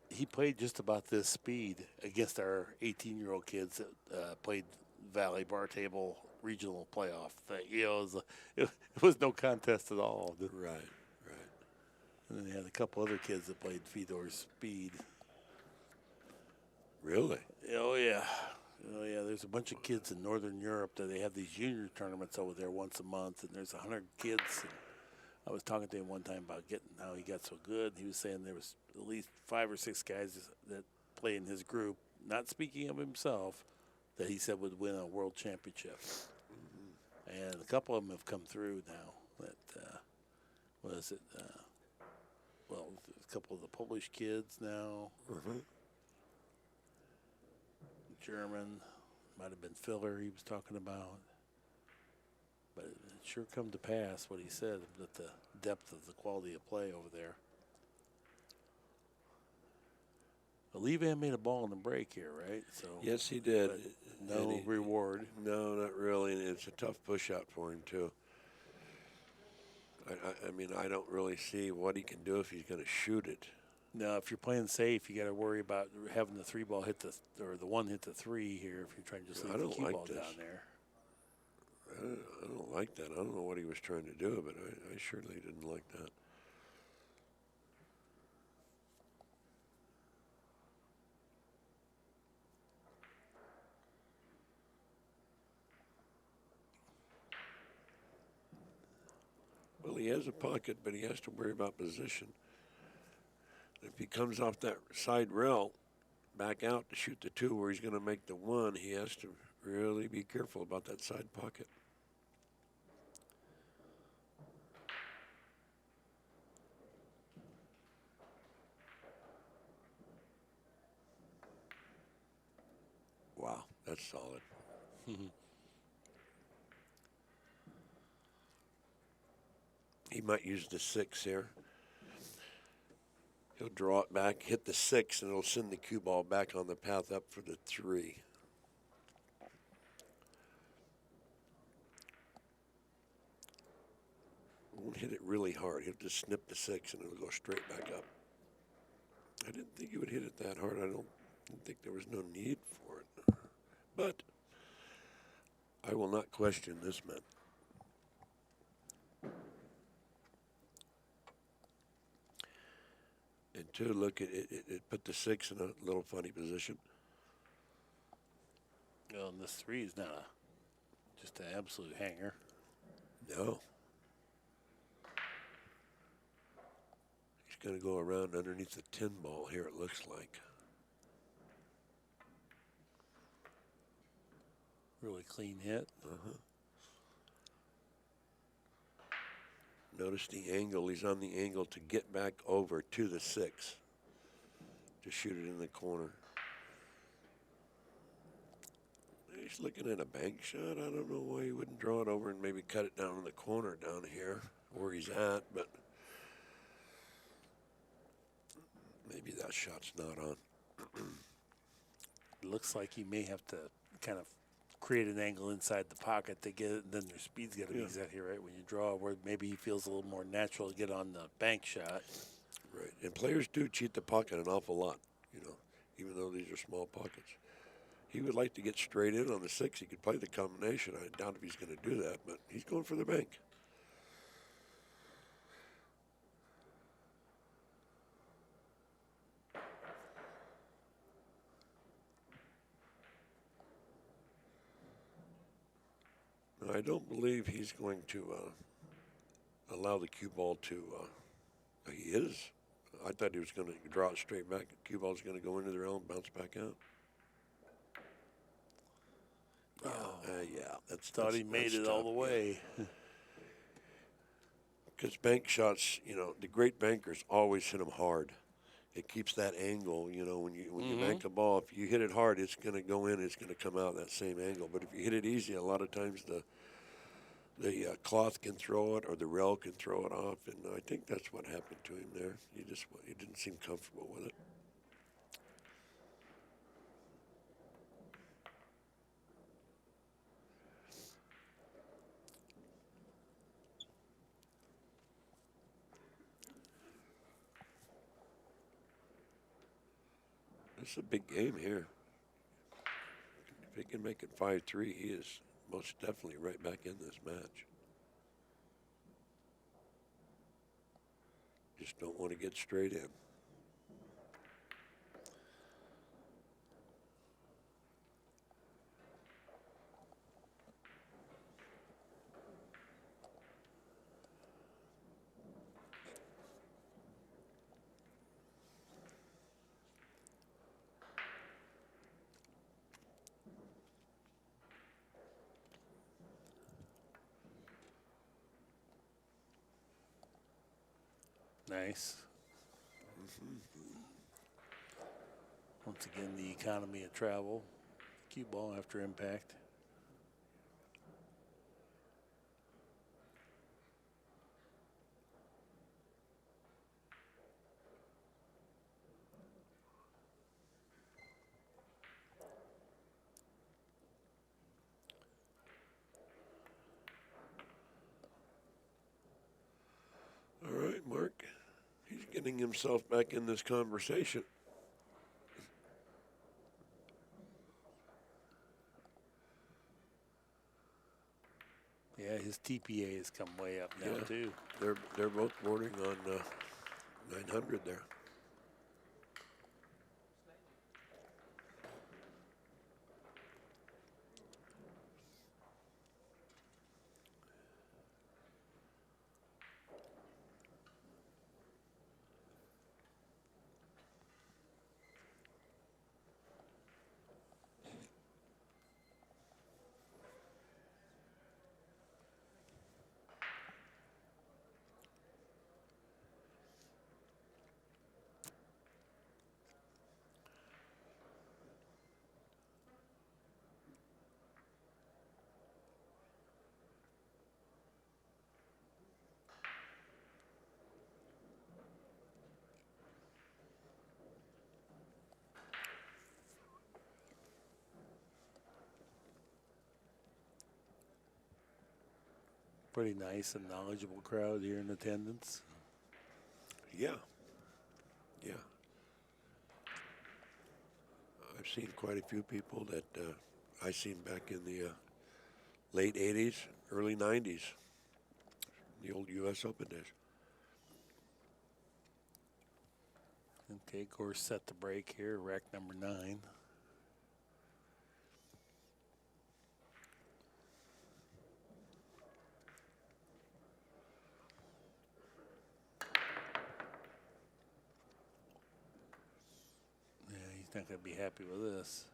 he played just about this speed against our 18-year-old kids that played Valley Bar Table Regional Playoff. You know, it was no contest at all.
Right.
And then they had a couple other kids that played Fedor's speed.
Really?
Oh, yeah. Oh, yeah, there's a bunch of kids in Northern Europe that they have these junior tournaments over there once a month, and there's 100 kids. And I was talking to him one time about how he got so good. He was saying there was at least 5 or 6 guys that play in his group, not speaking of himself, that he said would win a world championship. And a couple of them have come through now. That what is it? Well, a couple of the Polish kids now. German, might have been filler he was talking about. But it sure come to pass what he said, that the depth of the quality of play over there. Well, Lee Vann made a ball in the break here, right? So
Yes, he did.
no reward.
No, not really. And it's a tough push out for him, too. I mean, I don't really see what he can do if he's going to shoot it.
Now, if you're playing safe, you got to worry about having the 3-ball hit or the 1 hit the 3 here if you're trying to just leave the cue ball down there.
I don't like that. I don't know what he was trying to do, but I surely didn't like that. Well, he has a pocket, but he has to worry about position. If he comes off that side rail, back out to shoot the 2 where he's going to make the 1, he has to really be careful about that side pocket. Wow, that's solid. He might use the 6 here. He'll draw it back, hit the 6, and it'll send the cue ball back on the path up for the 3. Won't hit it really hard. He'll just snip the 6, and it'll go straight back up. I didn't think he would hit it that hard. I don't think there was no need for it. But I will not question this man. And 2, look, it put the 6 in a little funny position.
Well, and this 3 is not just an absolute hanger.
No. He's going to go around underneath the 10 ball here, it looks like.
Really clean hit.
Notice the angle. He's on the angle to get back over to the 6 to shoot it in the corner. He's looking at a bank shot. I don't know why he wouldn't draw it over and maybe cut it down in the corner down here where he's at, but maybe that shot's not on.
It looks like he may have to kind of create an angle inside the pocket to get it, and then their speed's got to be exactly right when you draw, where maybe he feels a little more natural to get on the bank shot.
Right, and players do cheat the pocket an awful lot, you know, even though these are small pockets. He would like to get straight in on the 6. He could play the combination. I doubt if he's going to do that, but he's going for the bank. I don't believe he's going to allow the cue ball to. He is. I thought he was going to draw it straight back. The cue ball's going to go into the rail and bounce back out. Yeah,
Thought he made it all the way.
Because bank shots, you know, the great bankers always hit them hard. It keeps that angle, you know, when you bank a ball, if you hit it hard, it's going to go in, it's going to come out that same angle. But if you hit it easy, a lot of times the cloth can throw it or the rail can throw it off, and I think that's what happened to him there. He didn't seem comfortable with it. It's a big game here. If he can make it 5-3, he is most definitely right back in this match. Just don't want to get straight in.
Nice. Once again, the economy of travel cue ball after impact.
All right, Mark. He's getting himself back in this conversation.
Yeah, his TPA has come way up now too.
They're both bordering on 900 there.
Pretty nice and knowledgeable crowd here in attendance.
Yeah. Yeah. I've seen quite a few people that I seen back in the late 80s, early 90s, the old U.S. Open days.
Okay, Gorst set the break here, rack number 9. Yeah, he's not going to be happy with this.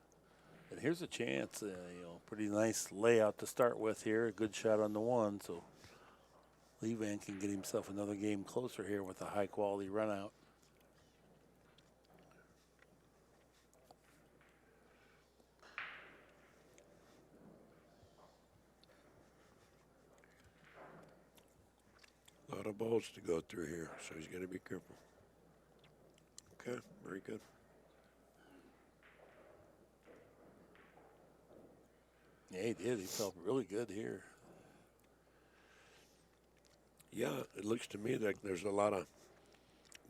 And here's a chance, you know, pretty nice layout to start with here. A good shot on the 1, so VANN can get himself another game closer here with a high-quality run-out.
A lot of balls to go through here, so he's got to be careful. Okay, very good.
Yeah, he did. He felt really good here.
Yeah, it looks to me like there's a lot of,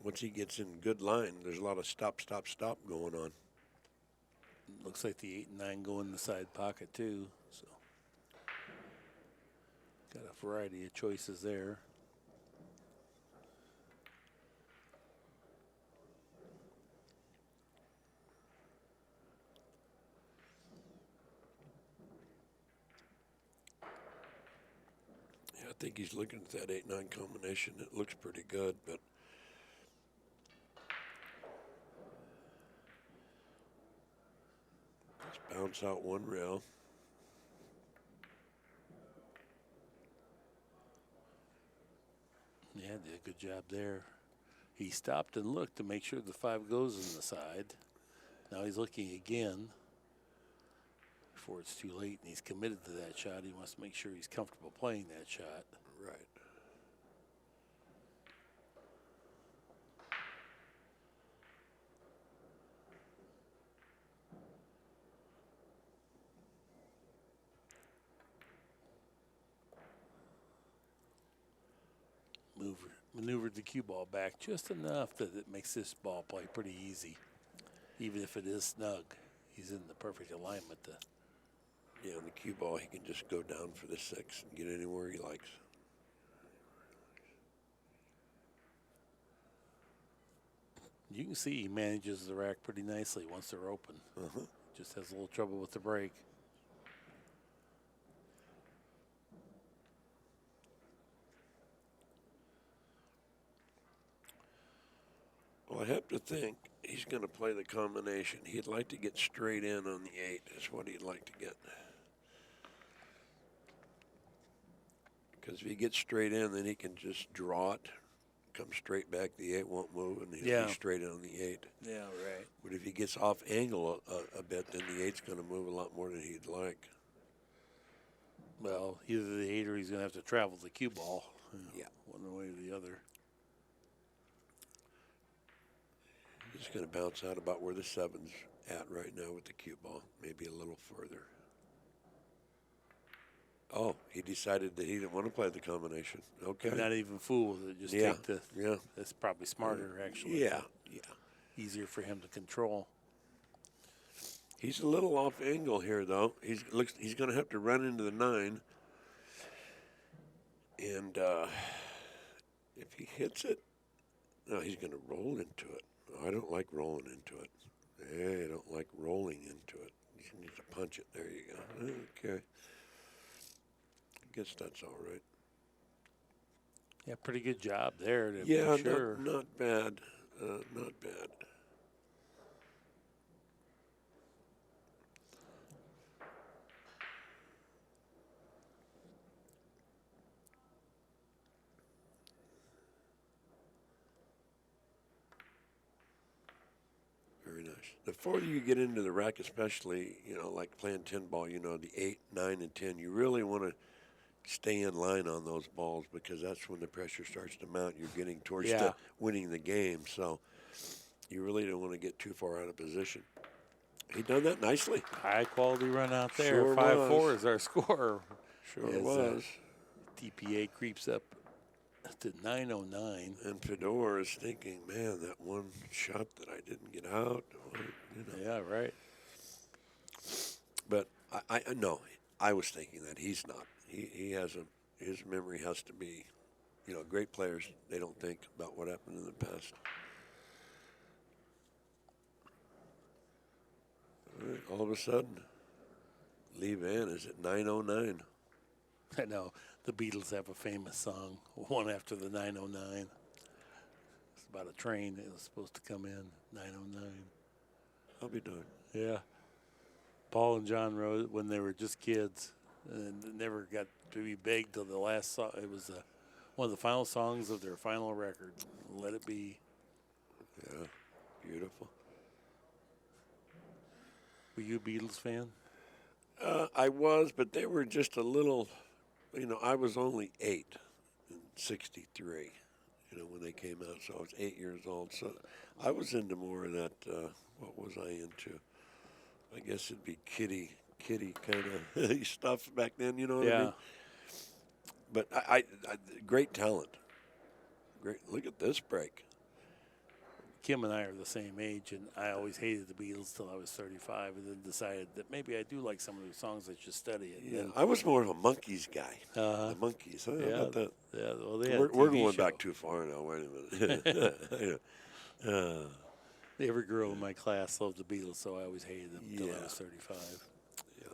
once he gets in good line, there's a lot of stop, stop, stop going on.
Looks like the 8 and 9 go in the side pocket too. So got a variety of choices there.
Yeah, I think he's looking at that 8-9 combination. It looks pretty good, but let's bounce out one rail.
Yeah, did a good job there. He stopped and looked to make sure the 5 goes in the side. Now he's looking again before it's too late, and he's committed to that shot. He wants to make sure he's comfortable playing that shot.
Right.
Maneuvered the cue ball back just enough that it makes this ball play pretty easy. Even if it is snug, he's in the perfect alignment to.
Yeah, on the cue ball, he can just go down for the 6 and get anywhere he likes.
You can see he manages the rack pretty nicely once they're open. Just has a little trouble with the break.
Well, I have to think he's going to play the combination. He'd like to get straight in on the 8. Is what he'd like to get. Because if he gets straight in, then he can just draw it comes straight back, the 8 won't move, and he'll
Yeah.
be straight on the 8.
Yeah, right.
But if he gets off angle a bit, then the 8's going to move a lot more than he'd like.
Well, either the 8 or he's going to have to travel the cue ball.
Yeah.
One way or the other.
He's going to bounce out about where the 7's at right now with the cue ball, maybe a little further. Oh, he decided that he didn't want to play the combination. Okay.
Not even fool with it. Just
Yeah,
take the.
yeah.
That's probably smarter, actually.
Yeah, yeah.
Easier for him to control.
He's a little off angle here, though. He's going to have to run into the 9. And if he hits it, no, he's going to roll into it. I don't like rolling into it. I don't like rolling into it. You need to punch it. There you go. Okay. I guess that's all right.
Yeah, pretty good job there.
Yeah,
sure.
not bad. Not bad. Very nice. The further you get into the rack, especially, like playing 10 ball, the 8, 9, and 10, you really want to stay in line on those balls because that's when the pressure starts to mount. You're getting towards the winning the game, so you really don't want to get too far out of position. He done that nicely.
High quality run out there.
Sure
5-4 is our score.
Sure
As,
was.
DPA creeps up to 909.
And Fedor is thinking, man, that one shot that I didn't get out.
Yeah, right.
But I was thinking that he's not. He has his memory has to be, great players, they don't think about what happened in the past. All right, all of a sudden, Lee Vann is at 909.
I know. The Beatles have a famous song, one after the 909. It's about a train that was supposed to come in, 909.
I'll be darned.
Yeah. Paul and John wrote it when they were just kids and never got to be big till the last song. It was one of the final songs of their final record, Let It Be.
Yeah, beautiful.
Were you a Beatles fan?
I was, but they were just a little, I was only 8 in 63, when they came out. So I was 8 years old. So I was into more of that, what was I into? I guess it'd be kitty kind of stuff back then, you know what I mean? But I great talent. Great. Look at this break.
Kim and I are the same age, and I always hated the Beatles till I was 35, and then decided that maybe I do like some of their songs. I should study it.
Yeah, I was more of a Monkees guy. The Monkees. Huh?
Yeah,
About that?
Yeah, well, they had
We're
a TV
going
show.
back too far now. Wait a minute.
Every girl in my class loved the Beatles, so I always hated them until I was 35.
Yeah,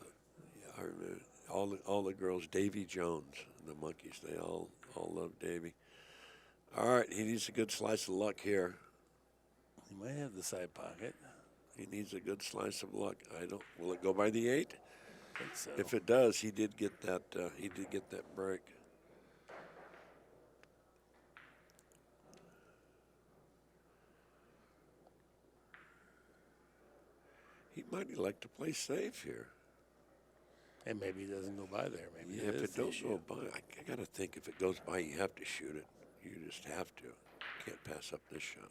I remember all the girls. Davy Jones, the Monkees. They all loved Davy. All right, he needs a good slice of luck here.
He might have the side pocket.
He needs a good slice of luck. Will it go by the 8?
I think so.
If it does, he did get that. He did get that break. He might like to play safe here.
And maybe it doesn't go by there. Maybe
Yeah, if
is
it
the
don't
issue.
go by, I got to think if it goes by, you have to shoot it. You just have to. Can't pass up this shot.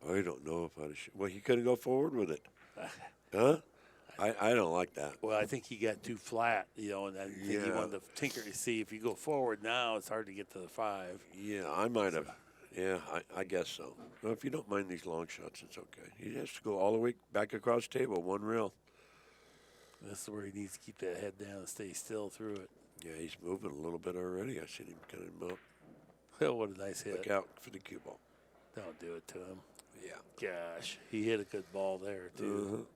I don't know if I'd shoot. Well, he couldn't go forward with it. Huh? I don't like that.
Well, I think he got too flat, and I think he
Yeah.
wanted to tinker to see if you go forward now, it's hard to get to the 5.
Yeah, I might have. Yeah, I guess so. Well, if you don't mind these long shots, it's okay. He has to go all the way back across the table, one rail.
This is where he needs to keep that head down and stay still through it.
Yeah, he's moving a little bit already. I seen him kind of up.
Oh, what a nice hit.
Look out for the cue ball.
Don't do it to him.
Yeah.
Gosh, he hit a good ball there, too.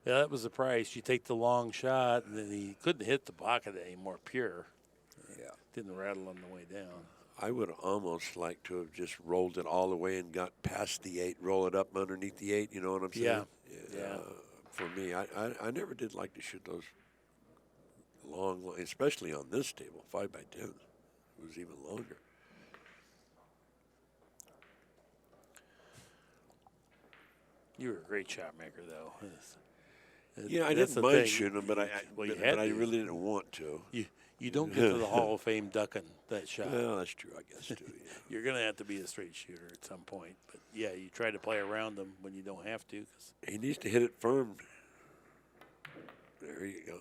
Yeah, that was the price. You take the long shot, and then he couldn't hit the pocket anymore, pure.
Yeah.
Didn't rattle on the way down.
I would almost like to have just rolled it all the way and got past the 8, roll it up underneath the 8, you know what I'm saying?
Yeah.
For me, I never did like to shoot those long line, especially on this table, 5 by 10. It was even longer.
You were a great shot maker, though.
Yeah, I
That's
didn't
the
mind
thing.
shooting them, but I
to.
really didn't want to.
You don't get to the Hall of Fame ducking that shot.
Well, that's true, I guess, too. Yeah.
You're going to have to be a straight shooter at some point. But, yeah, you try to play around them when you don't have to. 'Cause
He needs to hit it firm. There you go.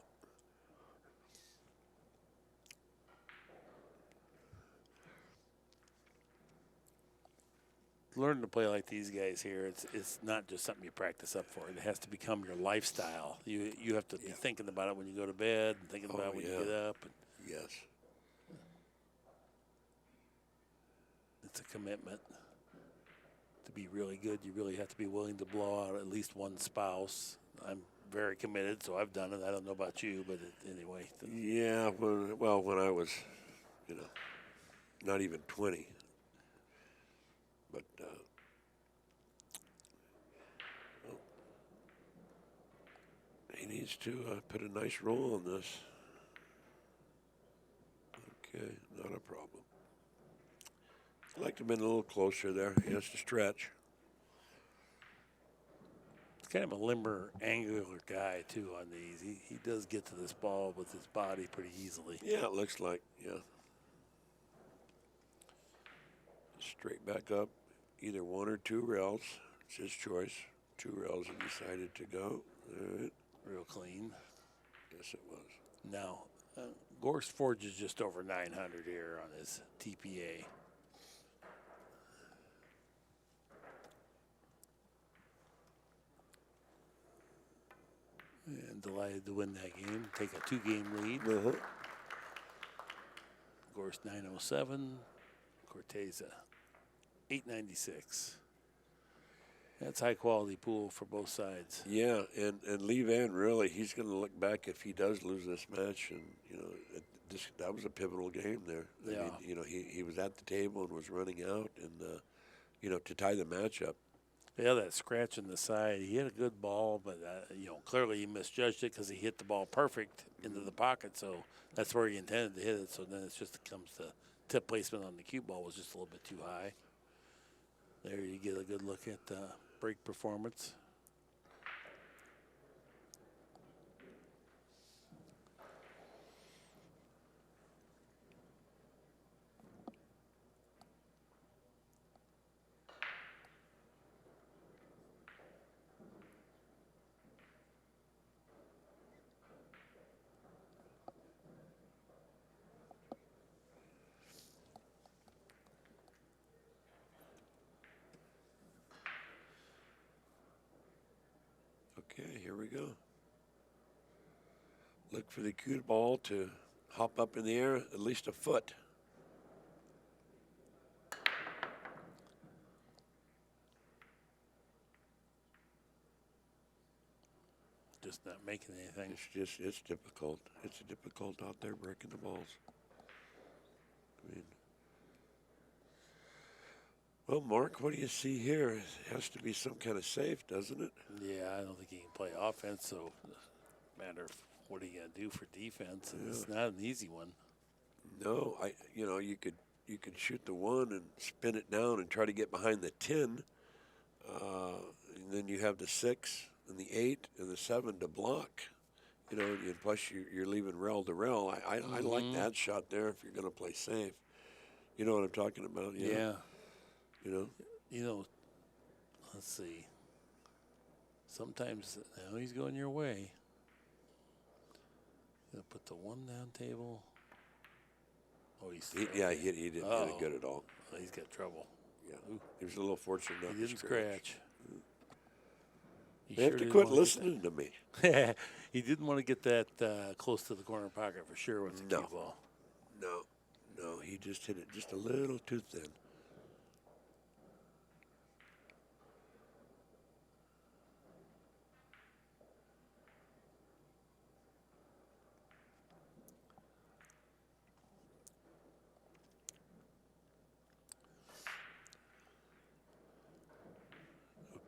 learning to play like these guys here, it's not just something you practice up for. It has to become your lifestyle. You have to be thinking about it when you go to bed and thinking about it when you get up. And
yes.
it's a commitment. To be really good, you really have to be willing to blow out at least one spouse. I'm very committed, so I've done it. I don't know about you, but anyway.
Yeah, when I was, not even 20. But he needs to put a nice roll on this. Okay, not a problem. I'd like to have been a little closer there. He has to stretch.
He's kind of a limber, angular guy, too, on these. He does get to this ball with his body pretty easily.
Yeah, it looks like, yeah. Straight back up, either one or two rails. It's his choice. Two rails he decided to go. All right.
Real clean.
Yes, it was.
Now, Gorst forges just over 900 here on his TPA. And delighted to win that game, take a 2-game lead. Gorst 907, Corteza 896. That's high quality pool for both sides.
Yeah, and Lee Vann really, he's going to look back if he does lose this match, and that was a pivotal game there.
Yeah.
I mean, he was at the table and was running out, and to tie the match up.
Yeah, that scratch in the side. He had a good ball, but clearly he misjudged it because he hit the ball perfect into the pocket. So that's where he intended to hit it. So then it just comes to tip placement on the cue ball was just a little bit too high. There you get a good look at break performance.
Okay, here we go. Look for the cue ball to hop up in the air at least a foot.
Just not making anything.
It's difficult. It's difficult out there breaking the balls. I mean, well, Mark, what do you see here? It has to be some kind of safe, doesn't it?
Yeah, I don't think he can play offense, so matter of what are you gonna do for defense? And it's not an easy one.
No, you could shoot the one and spin it down and try to get behind the 10, and then you have the 6 and the 8 and the 7 to block. And plus you're leaving rail to rail. I like that shot there if you're going to play safe. You know what I'm talking about?
Yeah.
You know.
Let's see. Sometimes he's going your way. Gonna put the one down table. Oh, he didn't hit
it good at all.
Oh, he's got trouble.
Yeah, he was a little fortunate not
He
to
didn't scratch.
They have to quit listening to me.
He didn't want to get that close to the corner pocket for sure with the cue ball.
No, he just hit it just a little too thin.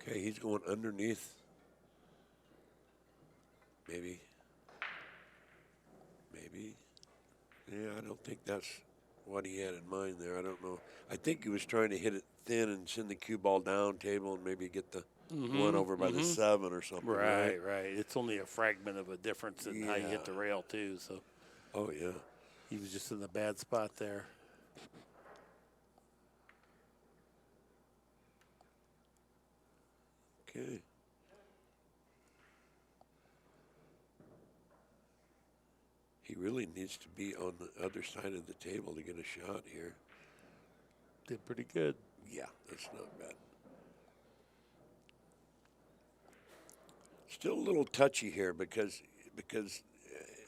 Okay, he's going underneath. Maybe Yeah, I don't think that's what he had in mind there. I don't know. I think he was trying to hit it thin and send the cue ball down table and maybe get the one over by the 7 or something.
Right. It's only a fragment of a difference in how you hit the rail too. So.
Oh yeah.
He was just in a bad spot there.
Okay. He really needs to be on the other side of the table to get a shot here.
Did pretty good.
Yeah, that's not bad. Still a little touchy here because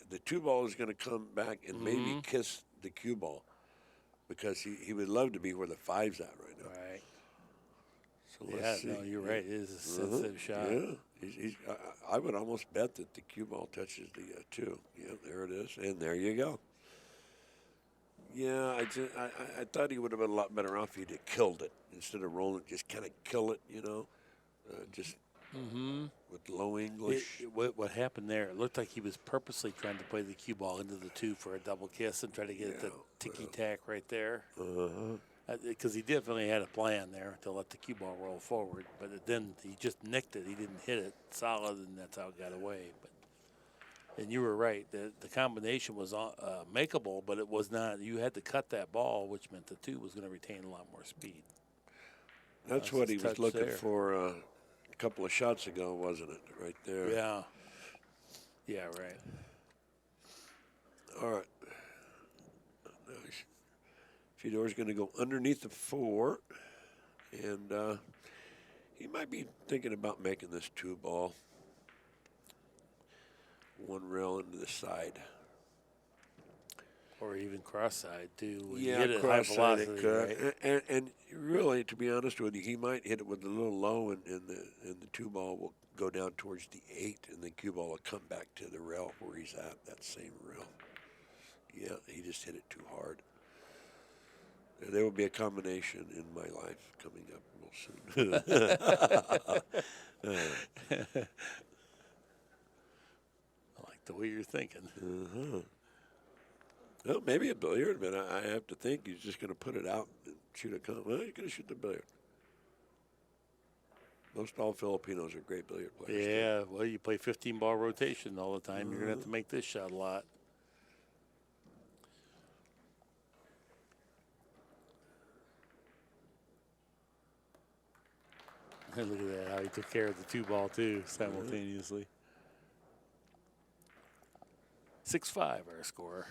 the 2 ball is going to come back and maybe kiss the cue ball because he would love to be where the 5's at right now.
Right.
So let's see.
No, you're right. It is a sensitive shot.
Yeah, I would almost bet that the cue ball touches the 2. Yeah, there it is, and there you go. Yeah, I thought he would have been a lot better off if he'd have killed it instead of rolling it. Just kind of kill it, just with low English.
What happened there? It looked like he was purposely trying to play the cue ball into the 2 for a double kiss and try to get the ticky tack right there. Because he definitely had a plan there to let the cue ball roll forward, but then he just nicked it. He didn't hit it solid, and that's how it got away. And you were right. The combination was makeable, but it was not. You had to cut that ball, which meant the 2 was going to retain a lot more speed.
That's what he was looking for a couple of shots ago, wasn't it? Right there.
Yeah. Yeah, right.
All right. Fedor's going to go underneath the 4, and he might be thinking about making this 2 ball. 1 rail into the side.
Or even cross-side, too. When
Yeah,
you hit it high
cross-side it
velocity,
could.
right?
And really, to be honest with you, he might hit it with a little low, and the 2 ball will go down towards the 8, and the cue ball will come back to the rail where he's at, that same rail. Yeah, he just hit it too hard. There will be a combination in my life coming up real soon.
I like the way you're thinking.
Well, maybe a billiard, but I have to think he's just going to put it out and shoot a well, he's going to shoot the billiard. Most all Filipinos are great billiard players.
Yeah, well, you play 15-ball rotation all the time. You're going to have to make this shot a lot. And look at that, how he took care of the 2 ball, too, simultaneously. 6-5, our score.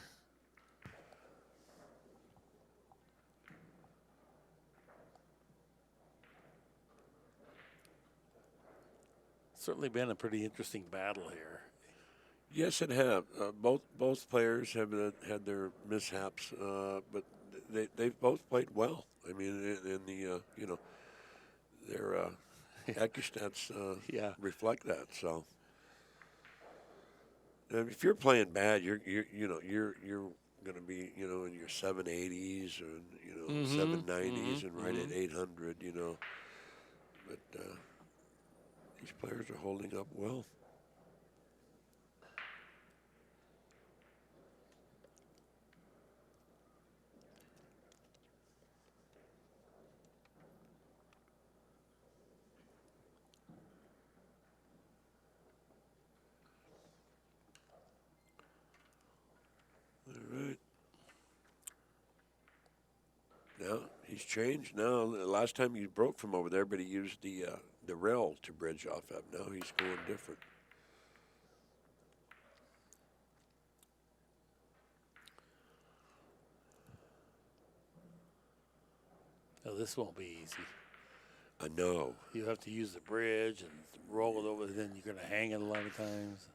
Certainly been a pretty interesting battle here.
Yes, it have. Both players have had their mishaps, but they've both played well. I mean, in the their ACCUSTATS reflect that. So, if you're playing bad, you're going to be in your 780s and 790s and right at 800. But these players are holding up well. Now he's changed. Now the last time he broke from over there, but he used the rail to bridge off of. Now he's going different.
Now this won't be easy.
I know.
You have to use the bridge and roll it over, then you're going to hang it a lot of times.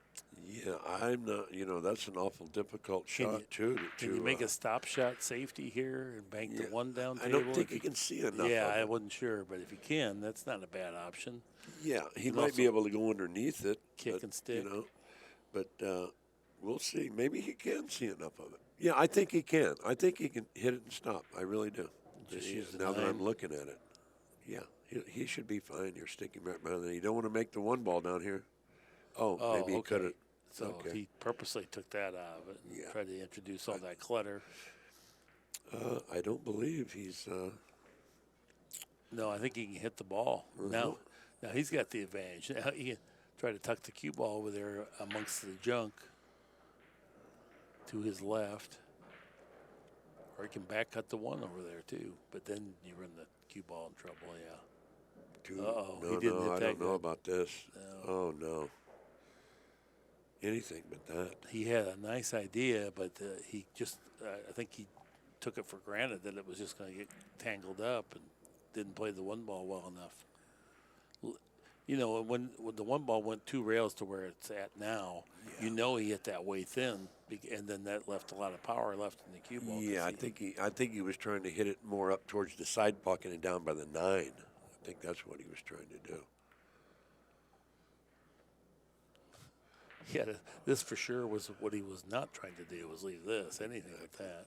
Yeah, I'm not. That's an awful difficult shot too.
Can you make a stop shot safety here and bank the 1 down table?
I don't think you can see enough.
Yeah,
of
I
it.
wasn't sure, but if you can, that's not a bad option.
Yeah, he might be able to go underneath it.
Kick and stick.
But we'll see. Maybe he can see enough of it. Yeah, I think he can. I think he can hit it and stop. I really do.
Just use the
now that
9.
I'm looking at it. Yeah, he should be fine. You're sticking right behind there. You don't want to make the 1 ball down here. Oh, maybe he could have.
So
Okay.
he purposely took that out of it and
Yeah.
tried to introduce all that clutter.
I don't believe he's.
No, I think he can hit the ball. Now he's got the advantage. Now he can try to tuck the cue ball over there amongst the junk to his left. Or he can back cut the one over there too. But then you run the cue ball in trouble, yeah. Uh-oh,
No,
he didn't hit
I
that
don't know
good.
about this.
No.
Oh no. Anything but that.
He had a nice idea, but he just, I think he took it for granted that it was just going to get tangled up and didn't play the one ball well enough. You know, when the one ball went 2 rails to where it's at now, you know he hit that way thin, and then that left a lot of power left in the cue ball.
Yeah, I think he was trying to hit it more up towards the side pocket and down by the 9. I think that's what he was trying to do.
Yeah, this for sure was what he was not trying to do, was leave this, anything like that.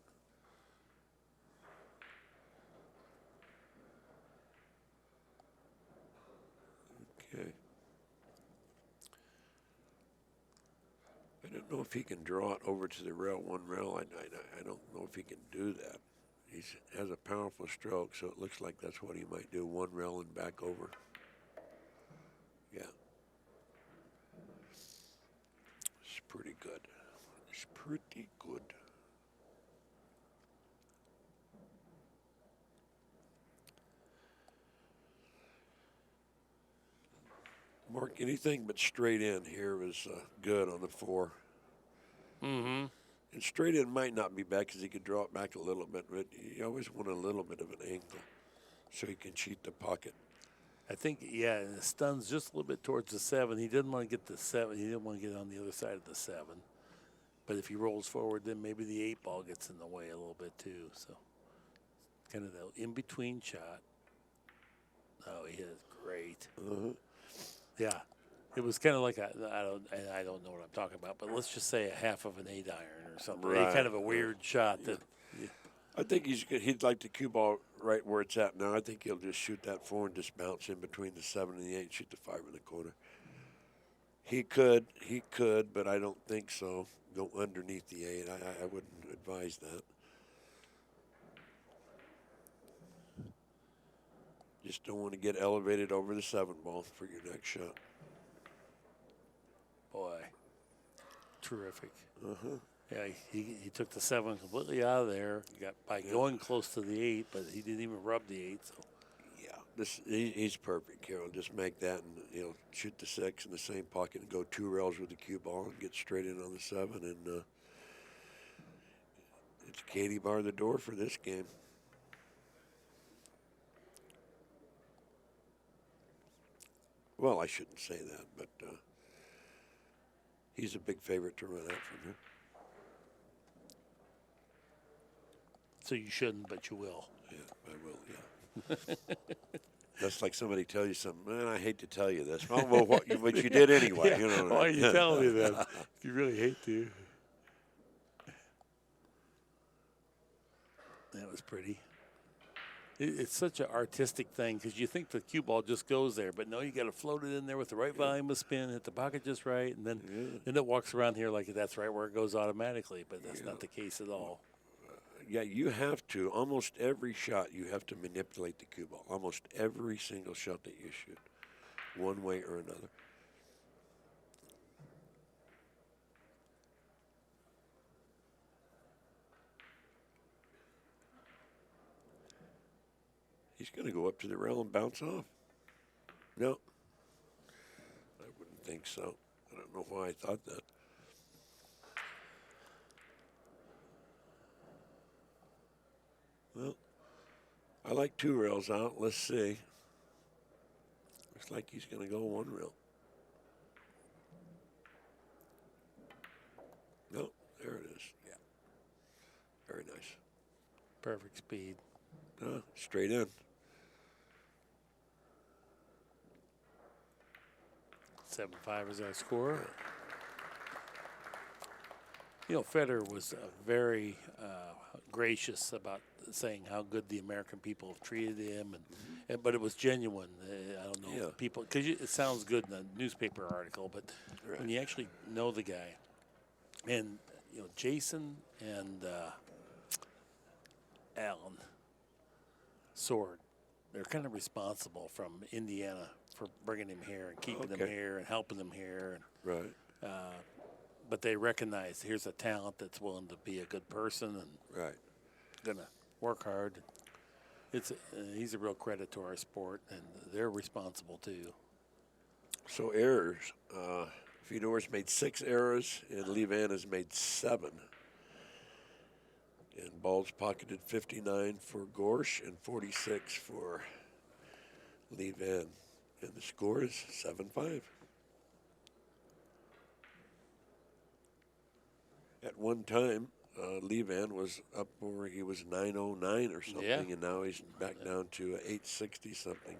Okay. I don't know if he can draw it over to the rail, one rail. I don't know if he can do that. He has a powerful stroke, so it looks like that's what he might do, one rail and back over. Yeah. It's pretty good. It's pretty good. Mark, anything but straight in here was good on the 4.
Mm-hmm.
And straight in might not be bad because he could draw it back a little bit, but you always want a little bit of an angle so he can cheat the pocket.
I think, yeah, and the stun's just a little bit towards the 7. He didn't want to get the 7. He didn't want to get on the other side of the 7. But if he rolls forward, then maybe the 8 ball gets in the way a little bit too. So kind of the in-between shot. Oh, he hit it great. Yeah, it was kind of like I don't know what I'm talking about, but let's just say a half of an 8 iron or something.
Right.
Kind of a weird shot that.
I think he'd like the cue ball right where it's at now. I think he'll just shoot that 4 and just bounce in between the 7 and the 8, shoot the 5 in the corner. He could, but I don't think so. Go underneath the 8. I wouldn't advise that. Just don't want to get elevated over the 7 ball for your next shot.
Boy, terrific. Yeah, he took the 7 completely out of there. He got by going close to the 8, but he didn't even rub the 8. So
Yeah, he's perfect, Carol. Just make that and shoot the 6 in the same pocket and go 2 rails with the cue ball and get straight in on the 7, and it's Katie bar the door for this game. Well, I shouldn't say that, but he's a big favorite to run out from here.
so you shouldn't, but you will.
Yeah, I will, yeah. That's like somebody tell you something, man, I hate to tell you this. Well, but you did anyway.
Yeah. Why are you telling me that? If you really hate to. That was pretty. It's such an artistic thing because you think the cue ball just goes there, but no, you got to float it in there with the right volume of spin, hit the pocket just right, and then it walks around here like that's right where it goes automatically, but that's not the case at all.
Yeah, you have to. Almost every shot, you have to manipulate the cue ball. Almost every single shot that you shoot, one way or another. He's going to go up to the rail and bounce off. No, I wouldn't think so. I don't know why I thought that. Well, I like 2 rails out. Let's see. Looks like he's going to go 1 rail. No, there it is. Yeah. Very nice.
Perfect speed.
Straight in.
7-5 is our score. You know, Fedor was very gracious about saying how good the American people have treated him, but it was genuine. I don't know
Yeah.
people, because it sounds good in a newspaper article, but when you actually know the guy, and Jason and Alan Sword, they're kind of responsible from Indiana for bringing him here and keeping him here and helping him here. And,
Right.
but they recognize here's a talent that's willing to be a good person and gonna work hard. He's a real credit to our sport, and they're responsible too.
So errors. Fedor's made 6 errors, and Lee Vann has made 7. And balls pocketed 59 for Gorst and 46 for Lee Vann. And the score is 7-5. At one time, Lee Vann was up where he was 909 or something, and now he's back down to 860 something.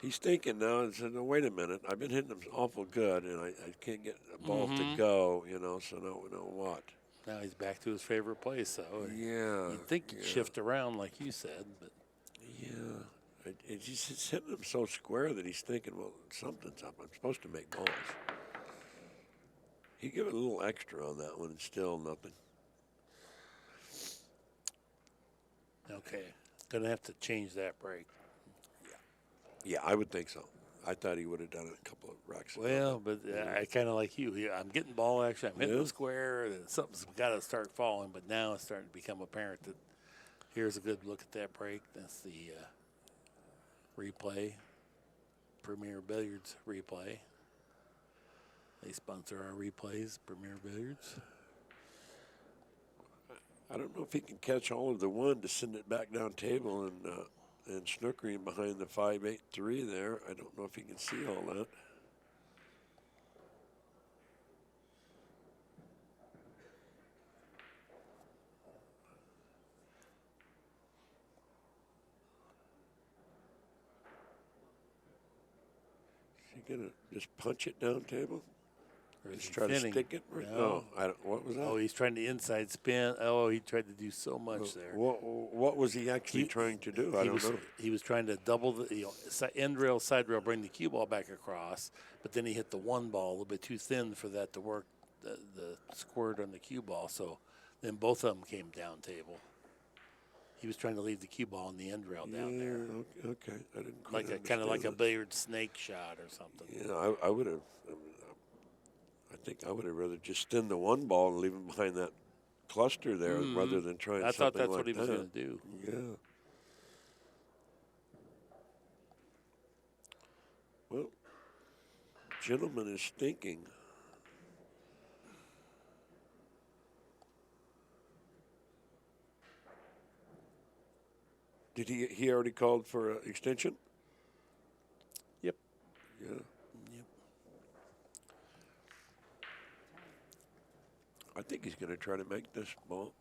He's thinking now and said, no, wait a minute, I've been hitting them awful good, and I can't get a ball to go, so now what?
Now he's back to his favorite place, so you'd think he'd shift around like you said, but
he's just hitting them so square that he's thinking, well, something's up. I'm supposed to make balls. He give it a little extra on that one, and still nothing.
Okay, gonna have to change that break.
Yeah, I would think so. I thought he would have done it a couple of racks ago.
Well, but I kind of like you. I'm getting ball action. I'm hitting the square, and something's got to start falling. But now it's starting to become apparent that here's a good look at that break. That's the replay, Premier Billiards replay. They sponsor our replays, Premier Billiards.
I don't know if he can catch all of the one to send it back down table and snookering behind the 5-8-3 there. I don't know if he can see all that. Is he gonna just punch it down table?
Or is
Just
he
try to
thinning?
stick it?
No.
I don't. What was that?
Oh, he's trying to inside spin. Oh, he tried to do so much there.
What was he actually trying to do? I don't know.
He was trying to double the end rail, side rail, bring the cue ball back across, but then he hit the one ball a little bit too thin for that to work, the squirt on the cue ball. So then both of them came down table. He was trying to leave the cue ball and the end rail down there,
Okay, I didn't quite
kind of like a
understand
billiard snake shot or something.
that. Yeah, I would have. I think I would have rather just thin the one ball and leave him behind that cluster there rather than trying
I thought
something
that's
like
what he was
that.
going to do.
Yeah. Well, gentleman is thinking. Did he already called for an extension?
Yep.
Yeah.
Yep.
I think he's going to try to make this ball.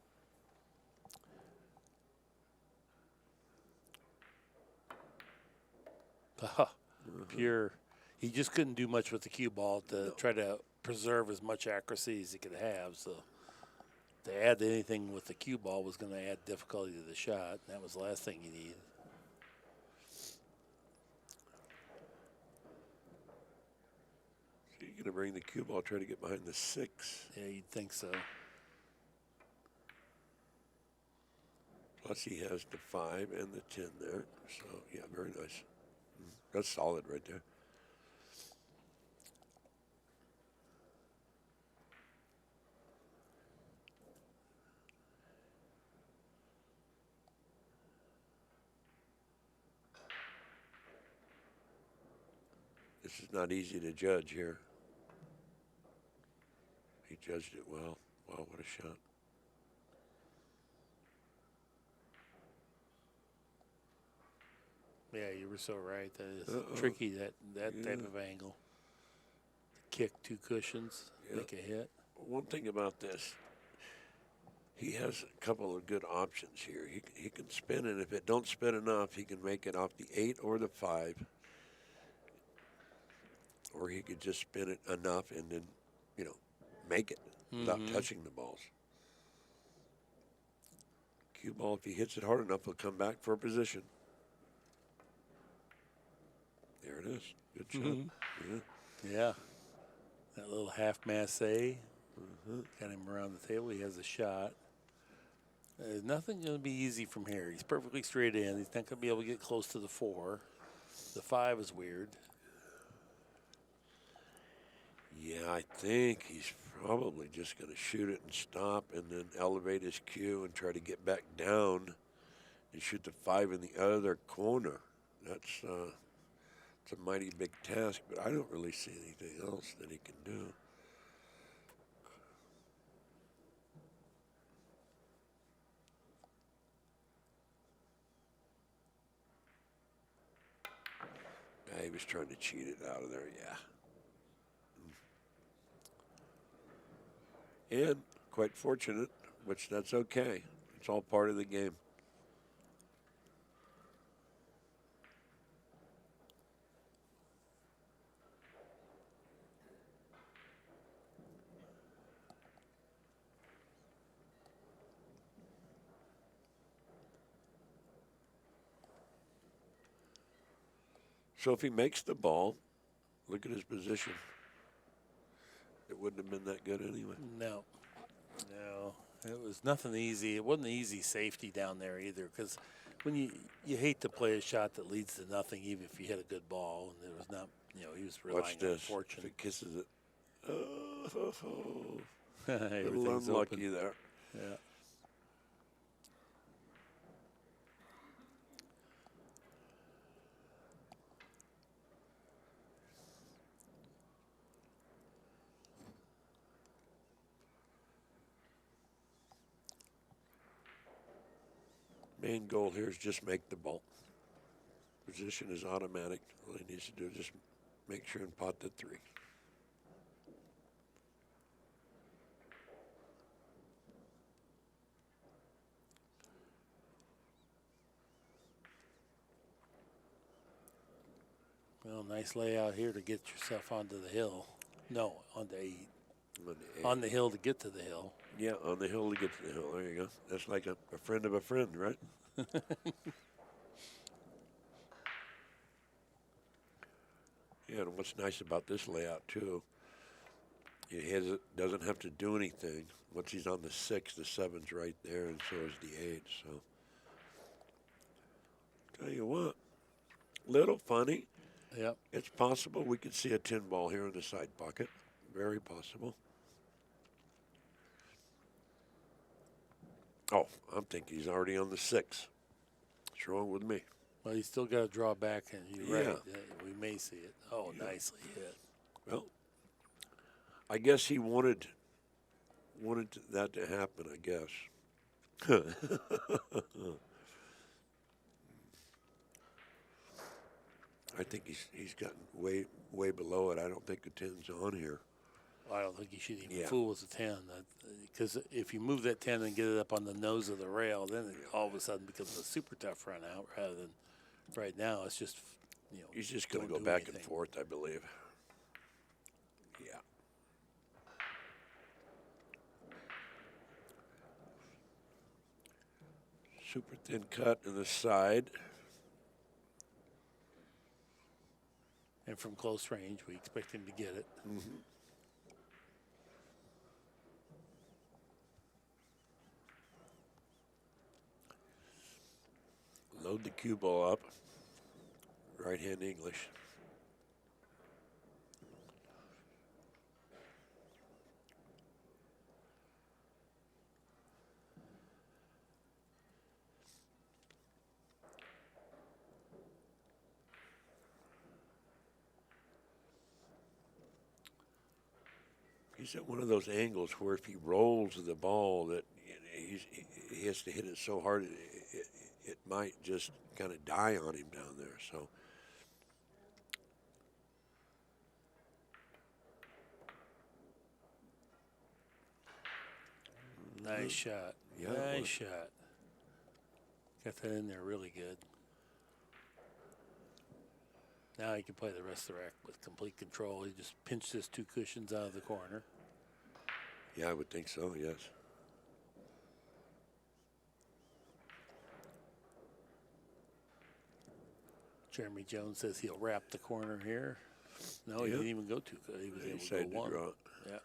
Pure. He just couldn't do much with the cue ball to try to preserve as much accuracy as he could have. So to add anything with the cue ball was going to add difficulty to the shot. And that was the last thing he needed.
You're going to bring the cue ball, try to get behind the 6.
Yeah, you'd think so.
Plus he has the 5 and the 10 there. So, yeah, very nice. That's solid right there. This is not easy to judge here. He judged it well. Wow, what a shot.
Yeah, you were so right. That is tricky, that type of angle. Kick 2 cushions, make a hit.
One thing about this, he has a couple of good options here. He can spin, and if it don't spin enough, he can make it off the 8 or the 5. Or he could just spin it enough and then, make it without touching the balls. Cue ball, if he hits it hard enough, he'll come back for a position. There it is. Good shot. Yeah.
Yeah. That little half masse. Got him around the table. He has a shot. There's nothing going to be easy from here. He's perfectly straight in. He's not going to be able to get close to the 4. The 5 is weird.
Yeah, I think he's probably just going to shoot it and stop and then elevate his cue and try to get back down and shoot the 5 in the other corner. That's it's a mighty big task, but I don't really see anything else that he can do. Yeah, he was trying to cheat it out of there, yeah. And quite fortunate, which that's okay. It's all part of the game. So if he makes the ball, look at his position. It wouldn't have been that good anyway.
No. It was nothing easy. It wasn't easy safety down there either, because when you hate to play a shot that leads to nothing, even if you hit a good ball, and it was not, he was relying
Watch
on
this.
fortune.
If it kisses it. Oh, a little
Everything's
unlucky
open.
there.
Yeah.
Main goal here is just make the ball. Position is automatic. All he needs to do is just make sure and pot the 3.
Well, nice layout here to get yourself onto the hill. No, onto 8.
On the 8.
On the hill to get to the hill.
Yeah, on the hill to get to the hill. There you go. That's like a friend of a friend, right? Yeah, and what's nice about this layout, too, doesn't have to do anything. Once he's on the 6, the 7's right there, and so is the 8. So, tell you what, little funny.
Yep.
It's possible we could see a 10 ball here in the side pocket. Very possible. Oh, I'm thinking he's already on the 6. What's wrong with me?
Well, you still got to draw back, and you're
Yeah.
right. Yeah, we may see it. Oh, nicely hit.
Well, I guess he wanted that to happen, I guess. I think he's gotten way below it. I don't think the 10's on here.
I don't think you should even
Yeah.
fool with the 10. Because if you move that 10 and get it up on the nose of the rail, then it all of a sudden becomes a super tough run out rather than right now. It's just,
He's just going to
don't
go
do
back and
anything.
forth, I believe. Yeah. Super thin cut in the side.
And from close range, we expect him to get it.
Load the cue ball up. Right hand English. He's at one of those angles where if he rolls the ball, that he has to hit it so hard it might just kind of die on him down there. So
Nice shot.
Yeah, it
Nice
was.
shot. Got that in there really good. Now he can play the rest of the rack with complete control. He just pinched his 2 cushions out of the corner.
Yeah, I would think so, yes.
Jeremy Jones says he'll wrap the corner here. No, he
Yeah.
didn't even go too good. He was
He
able
decided
to
to
go one.
draw it.
Yeah.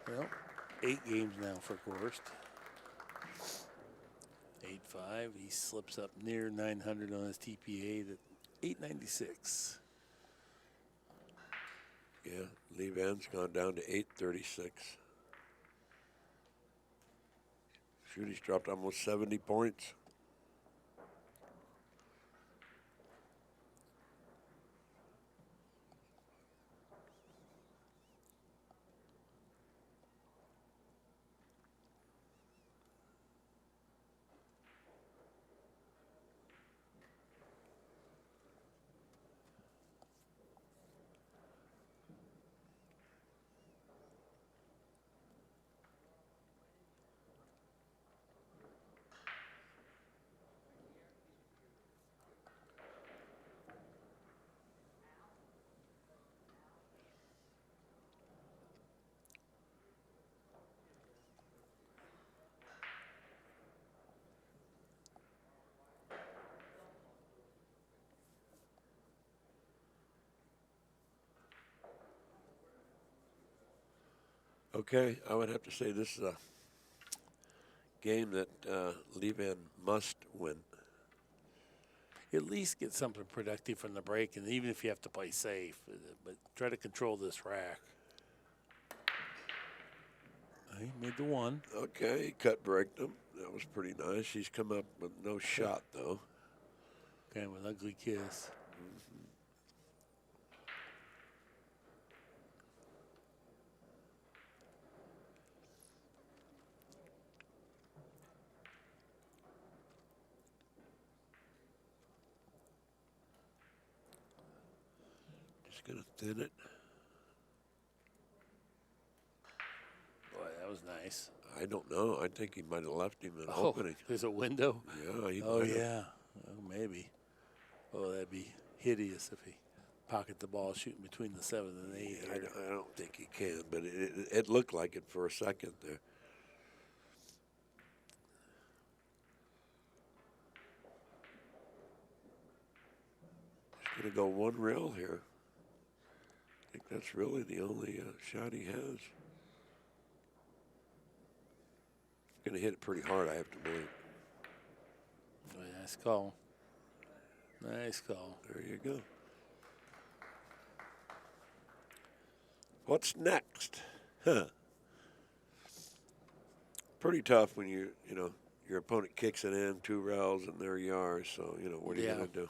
Well, 8 games now for Gorst. 8-5. He slips up near 900 on his TPA to 896.
Yeah, Lee Vann's gone down to 836. Shoot, he's dropped almost 70 points. Okay, I would have to say this is a game that Lee Vann must win.
At least get something productive from the break, and even if you have to play safe, but try to control this rack. He made the one.
Okay, he cut braked him. That was pretty nice. He's come up with no shot, though.
Kind of an ugly kiss.
Just going to thin it.
Boy, that was nice.
I don't know. I think he might have left him an
Oh,
opening.
there's a window?
Yeah, he
Oh,
might have.
yeah. Oh, maybe. Oh, that'd be hideous if he pocket the ball shooting between the 7 and 8.
I don't think he can, but it looked like it for a second there. Just going to go one rail here. I think that's really the only shot he has. Going to hit it pretty hard, I have to believe.
Oh, nice call. Nice call.
There you go. What's next? Huh. Pretty tough when you know, your opponent kicks it in 2 rails and there you are. So, you know, what are you going to do?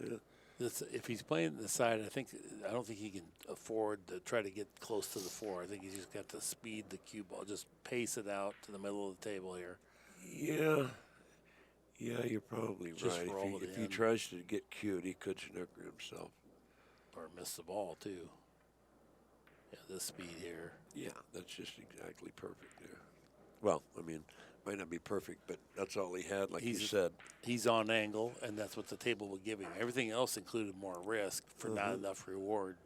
Yeah.
If he's playing the side, I don't think he can afford to try to get close to the 4. I think he's just got to speed the cue ball, just pace it out to the middle of the table here.
Yeah, you're probably
Just
right.
roll it
If he
in.
tries to get cute, he could snooker himself.
Or miss the ball, too. Yeah, this speed here.
Yeah, that's just exactly perfect there. Well, I mean, might not be perfect, but that's all he had, like you said.
He's on angle, and that's what the table would give him. Everything else included more risk for not enough reward.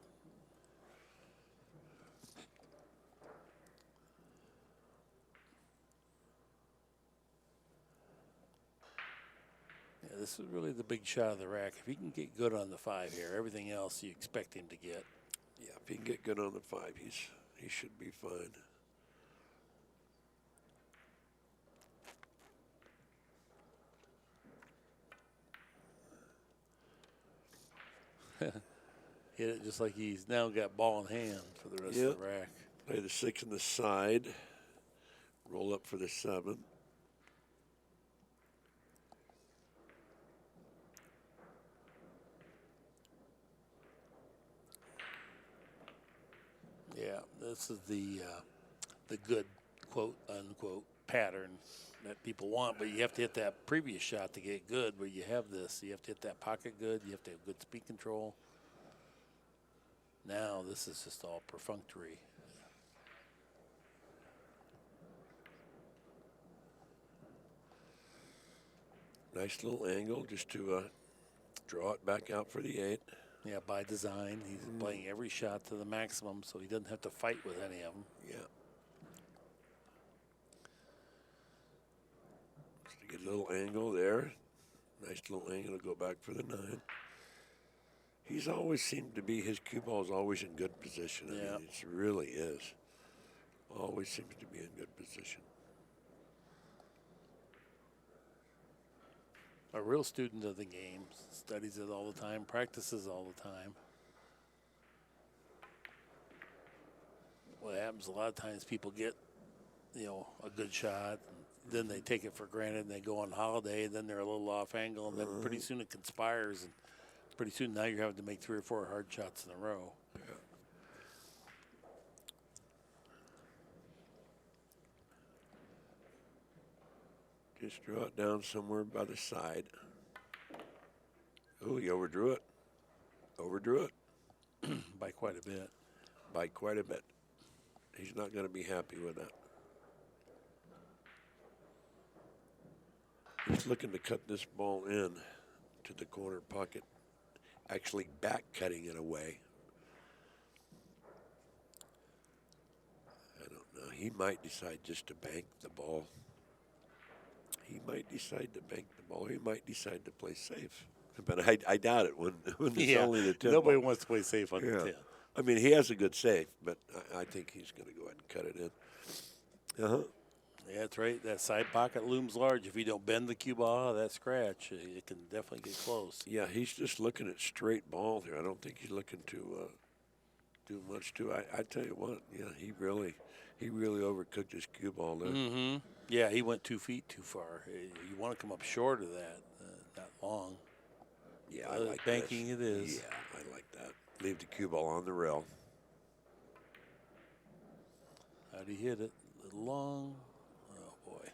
Yeah, this is really the big shot of the rack. If he can get good on the 5 here, everything else you expect him to get.
Yeah, if he can get good on the 5, he should be fine.
Hit it just like he's now got ball in hand for the rest of the rack.
Play the 6 on the side. Roll up for the 7.
Yeah, this is the good quote unquote pattern that people want, but you have to hit that previous shot to get good where you have this. You have to hit that pocket good. You have to have good speed control. Now this is just all perfunctory.
Nice little angle just to draw it back out for the 8.
Yeah, by design. He's playing every shot to the maximum, so he doesn't have to fight with any of them.
Yeah. Just to get a little angle there. Nice little angle to go back for the 9. He's always seemed to be, his cue ball is always in good position. I mean, it really is. Always seems to be in good position.
A real student of the game, studies it all the time, practices all the time. What happens a lot of times, people get, you know, a good shot, and then they take it for granted, and they go on holiday, and then they're a little off angle, and then pretty soon it conspires, and pretty soon now you're having to make 3 or 4 hard shots in a row.
Yeah. Just draw it down somewhere by the side. Oh, he overdrew it. Overdrew it.
By quite a bit.
By quite a bit. He's not going to be happy with that. He's looking to cut this ball in to the corner pocket, actually back cutting it away. I don't know. He might decide just to bank the ball. He might decide to bank the ball. He might decide to play safe. But I doubt it when it's only the 10
Nobody
ball.
wants to play safe on the 10.
I mean, he has a good save, but I think he's going to go ahead and cut it in.
Yeah, that's right. That side pocket looms large. If you don't bend the cue ball out of that scratch, it can definitely get close.
Yeah, he's just looking at straight ball here. I don't think he's looking to do much to. I tell you what, yeah, he really overcooked his cue ball there.
Mm-hmm. Yeah, he went 2 feet too far. You want to come up short of that, not long.
Yeah, I like
banking
this.
It is.
Yeah, I like that. Leave the cue ball on the rail.
How'd he hit it? A little long. Oh, boy.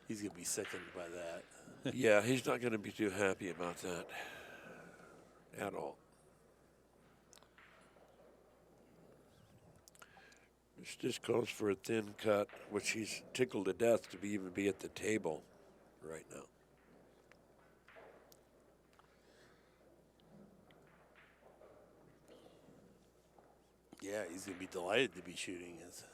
He's going to be sickened by that.
Yeah, he's not going to be too happy about that at all. This just calls for a thin cut, which he's tickled to death to even be at the table right now.
Yeah, he's going to be delighted to be shooting. It's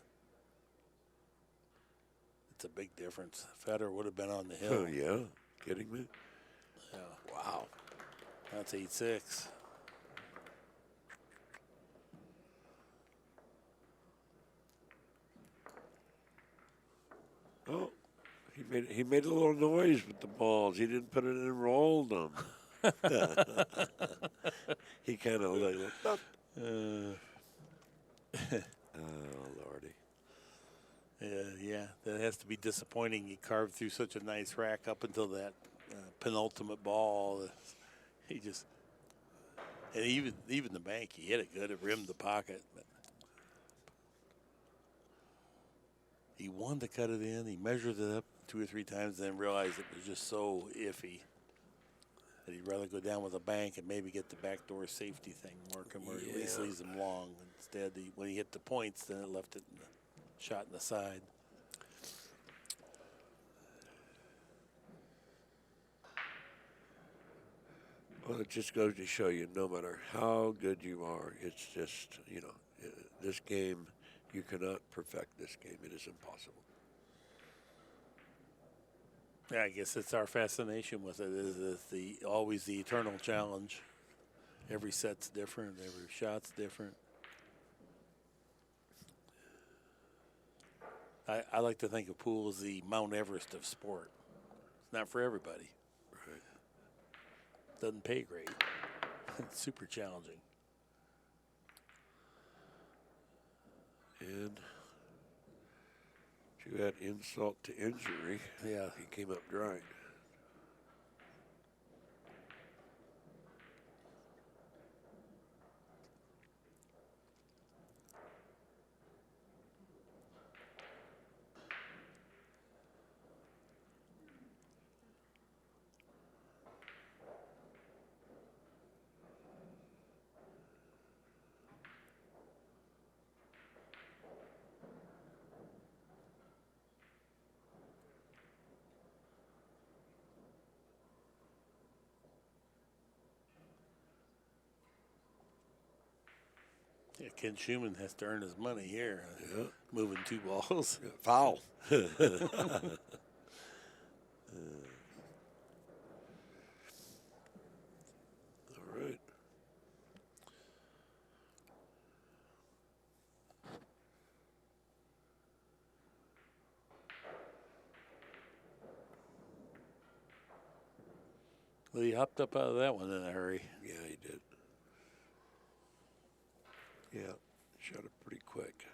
a big difference. Fedor would have been on the hill.
Oh, yeah? Kidding me?
Yeah.
Wow.
That's 8-6.
Oh, he made a little noise with the balls. He didn't put it in and rolled them. He kind of looked up. Oh, Lordy.
Yeah, that has to be disappointing. He carved through such a nice rack up until that penultimate ball. He just, and even the bank, he hit it good. It rimmed the pocket. But he wanted to cut it in. He measured it up 2 or 3 times, and then realized it was just so iffy that he'd rather go down with a bank and maybe get the backdoor safety thing working, where he at least leaves him long. Instead, when he hit the points, then it left it in the shot in the side.
Well, it just goes to show you, no matter how good you are, it's just, you know, this game, you cannot perfect this game. It is impossible.
Yeah, I guess it's our fascination with it. Is always the eternal challenge. Every set's different. Every shot's different. I like to think of pool as the Mount Everest of sport. It's not for everybody.
Right.
Doesn't pay great. It's super challenging.
And to add insult to injury,
Yeah.
he came up dry.
Yeah, Ken Schumann has to earn his money here.
Yeah.
Moving 2 balls.
Foul. All right.
Well, he hopped up out of that one in a hurry.
Yeah, he did. Yeah, shot it pretty quick.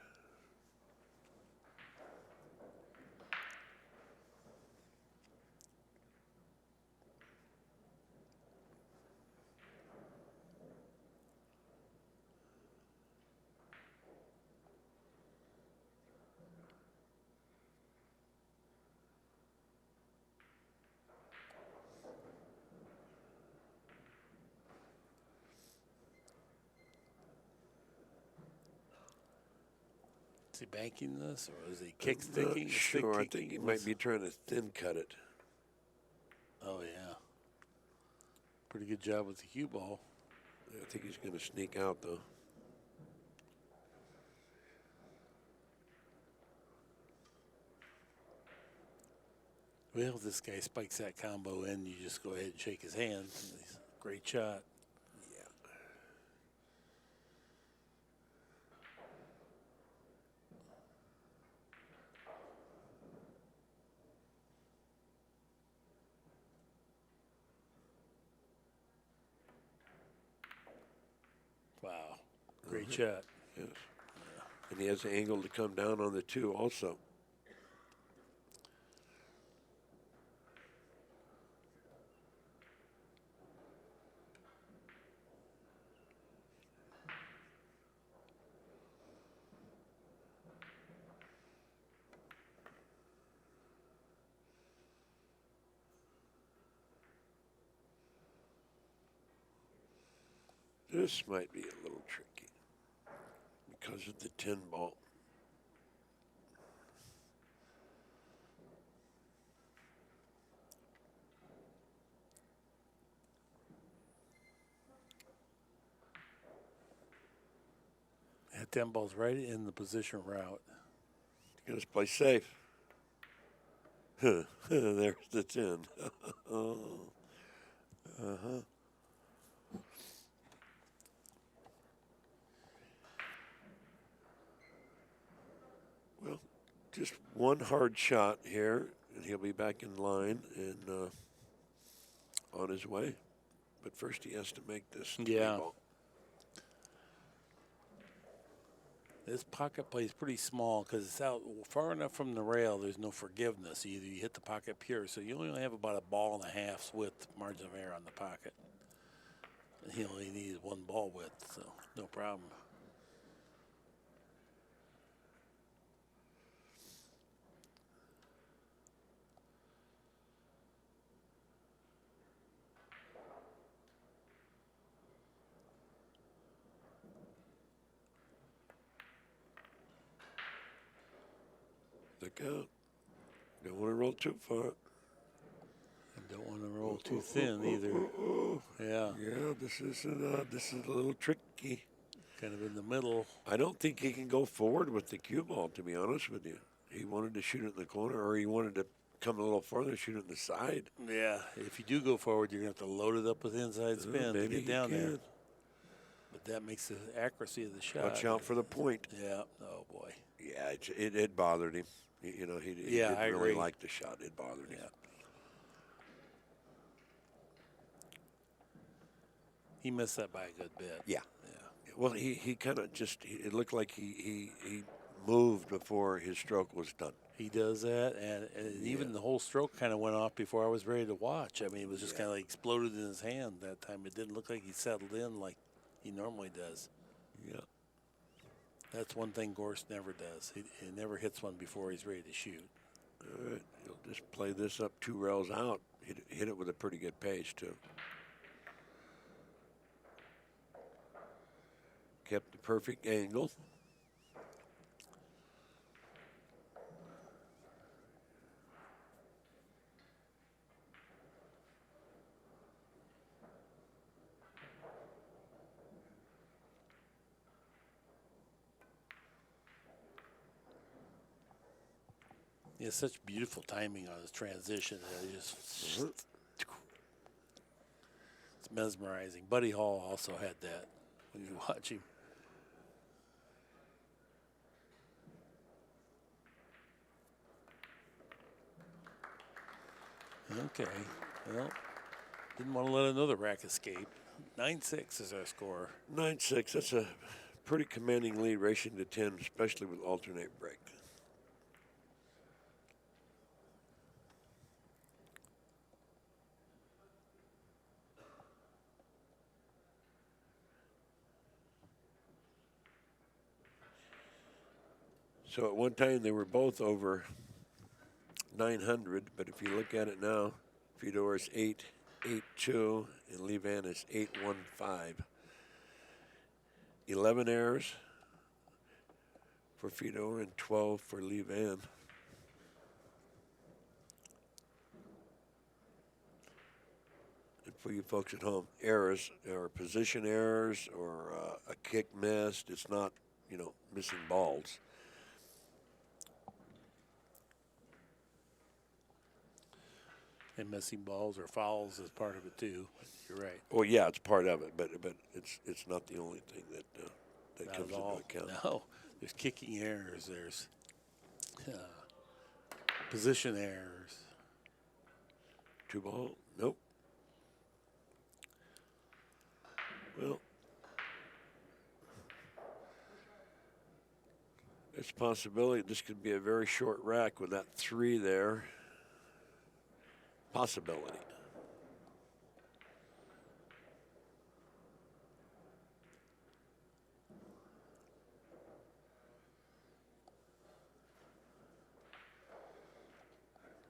Is he banking this, or is he kick sticking?
Sure, I think he might be trying to thin cut it.
Oh, yeah. Pretty good job with the cue ball.
I think he's going to sneak out, though.
Well, if this guy spikes that combo in, you just go ahead and shake his hand. Great shot. Wow. Great shot.
Yes. And he has the angle to come down on the 2 also. This might be a little tricky because of the 10 ball.
That 10 ball's right in the position route.
You gotta play safe. There's the 10. Uh-huh. Well, just one hard shot here, and he'll be back in line and on his way. But first he has to make this
Yeah.
ball.
This pocket play is pretty small because it's out far enough from the rail. There's no forgiveness. Either you hit the pocket pure, so you only have about a ball and a half's width margin of error on the pocket. And he only needs 1 ball width, so no problem.
Look out. Don't want to roll too far.
And don't want to roll too thin either. Yeah,
Yeah, this is a little tricky.
kind of in the middle.
I don't think he can go forward with the cue ball, to be honest with you. He wanted to shoot it in the corner, or he wanted to come a little farther and shoot it in the side.
Yeah, if you do go forward, you're going to have to load it up with inside spin to
maybe
get down
he
there.
can.
But that makes the accuracy of the shot.
Watch out for the point.
Yeah, oh boy.
Yeah, it bothered him. You know, he
Yeah,
didn't
I
really
agree.
like the shot. It bothered him.
Yeah. He missed that by a good bit.
Yeah.
Yeah.
Well, he kind of just, it looked like he moved before his stroke was done.
He does that, and even the whole stroke kind of went off before I was ready to watch. I mean, it was just kind of like exploded in his hand that time. It didn't look like he settled in like he normally does.
Yeah.
That's one thing Gorst never does. He never hits one before he's ready to shoot.
All right. He'll just play this up 2 rails out. Hit it with a pretty good pace, too. Kept the perfect angle.
He has such beautiful timing on his transition. It's mesmerizing. Buddy Hall also had that when you watch him. Okay, well, didn't want to let another rack escape. 9-6 is our score.
9-6. That's a pretty commanding lead, racing to 10, especially with alternate break. So at one time they were both over 900, but if you look at it now, Fedor is 8-8-2 and Lee VANN is 8-1-5. 11 errors for Fedor and 12 for Lee VANN. And for you folks at home, errors are position errors or a kick missed. It's not, you know, missing balls.
And missing balls or fouls is part of it too. You're right.
Well, yeah, it's part of it, but it's not the only thing that
Not
comes
at
into
all.
account.
No, there's kicking errors. There's position errors.
2 ball, nope. Well, there's a possibility this could be a very short rack with that 3 there. Possibility.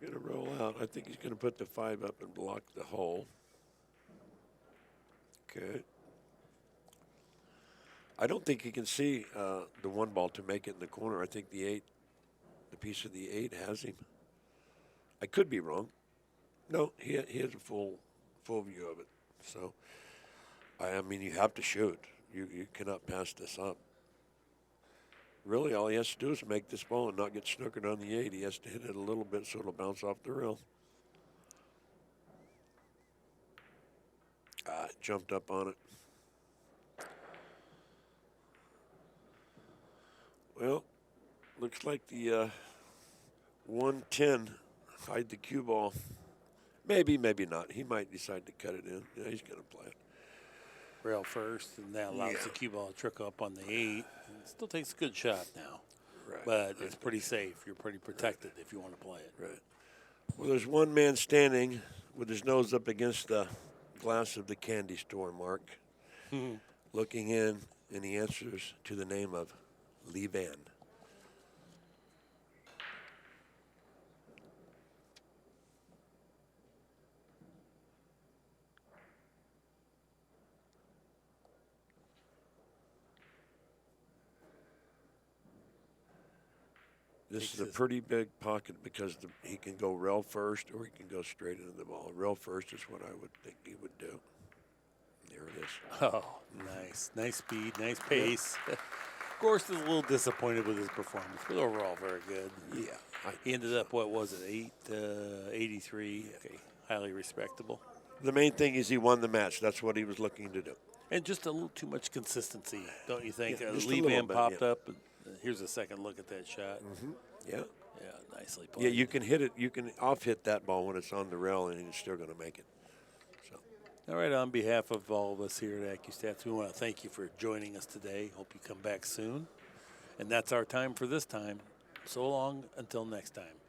Gonna roll out. I think he's gonna put the 5 up and block the hole. Okay. I don't think he can see the 1 ball to make it in the corner. I think the 8, the piece of the 8 has him. I could be wrong. No, he has a full view of it. So, I mean, you have to shoot. You cannot pass this up. Really, all he has to do is make this ball and not get snookered on the 8. He has to hit it a little bit so it'll bounce off the rail. Jumped up on it. Well, looks like the 110 hide the cue ball. Maybe, maybe not. He might decide to cut it in. Yeah, he's going to play it.
Rail first, and that allows the cue ball to trick up on the 8. It still takes a good shot now.
Right.
But it's pretty safe. You're pretty protected if you want to play it.
Right. Well, there's one man standing with his nose up against the glass of the candy store, Mark, looking in, and he answers to the name of Lee VANN. This is a pretty big pocket because he can go rail first or he can go straight into the ball. Rail first is what I would think he would do. There it is.
Oh, nice. Nice speed, nice pace. Gorst is a little disappointed with his performance, but overall very good.
Yeah.
He ended up, what was it, 83? Okay, highly respectable.
The main thing is he won the match. That's what he was looking to do.
And just a little too much consistency, don't you think?
Yeah, just a
Lee
little
VANN
bit,
popped
yeah.
up. And here's a second look at that shot.
Yeah.
Yeah, nicely played.
Yeah, you can hit it. You can off-hit that ball when it's on the rail, and you're still going to make it. So,
All right, on behalf of all of us here at ACCUSTATS, we want to thank you for joining us today. Hope you come back soon. And that's our time for this time. So long until next time.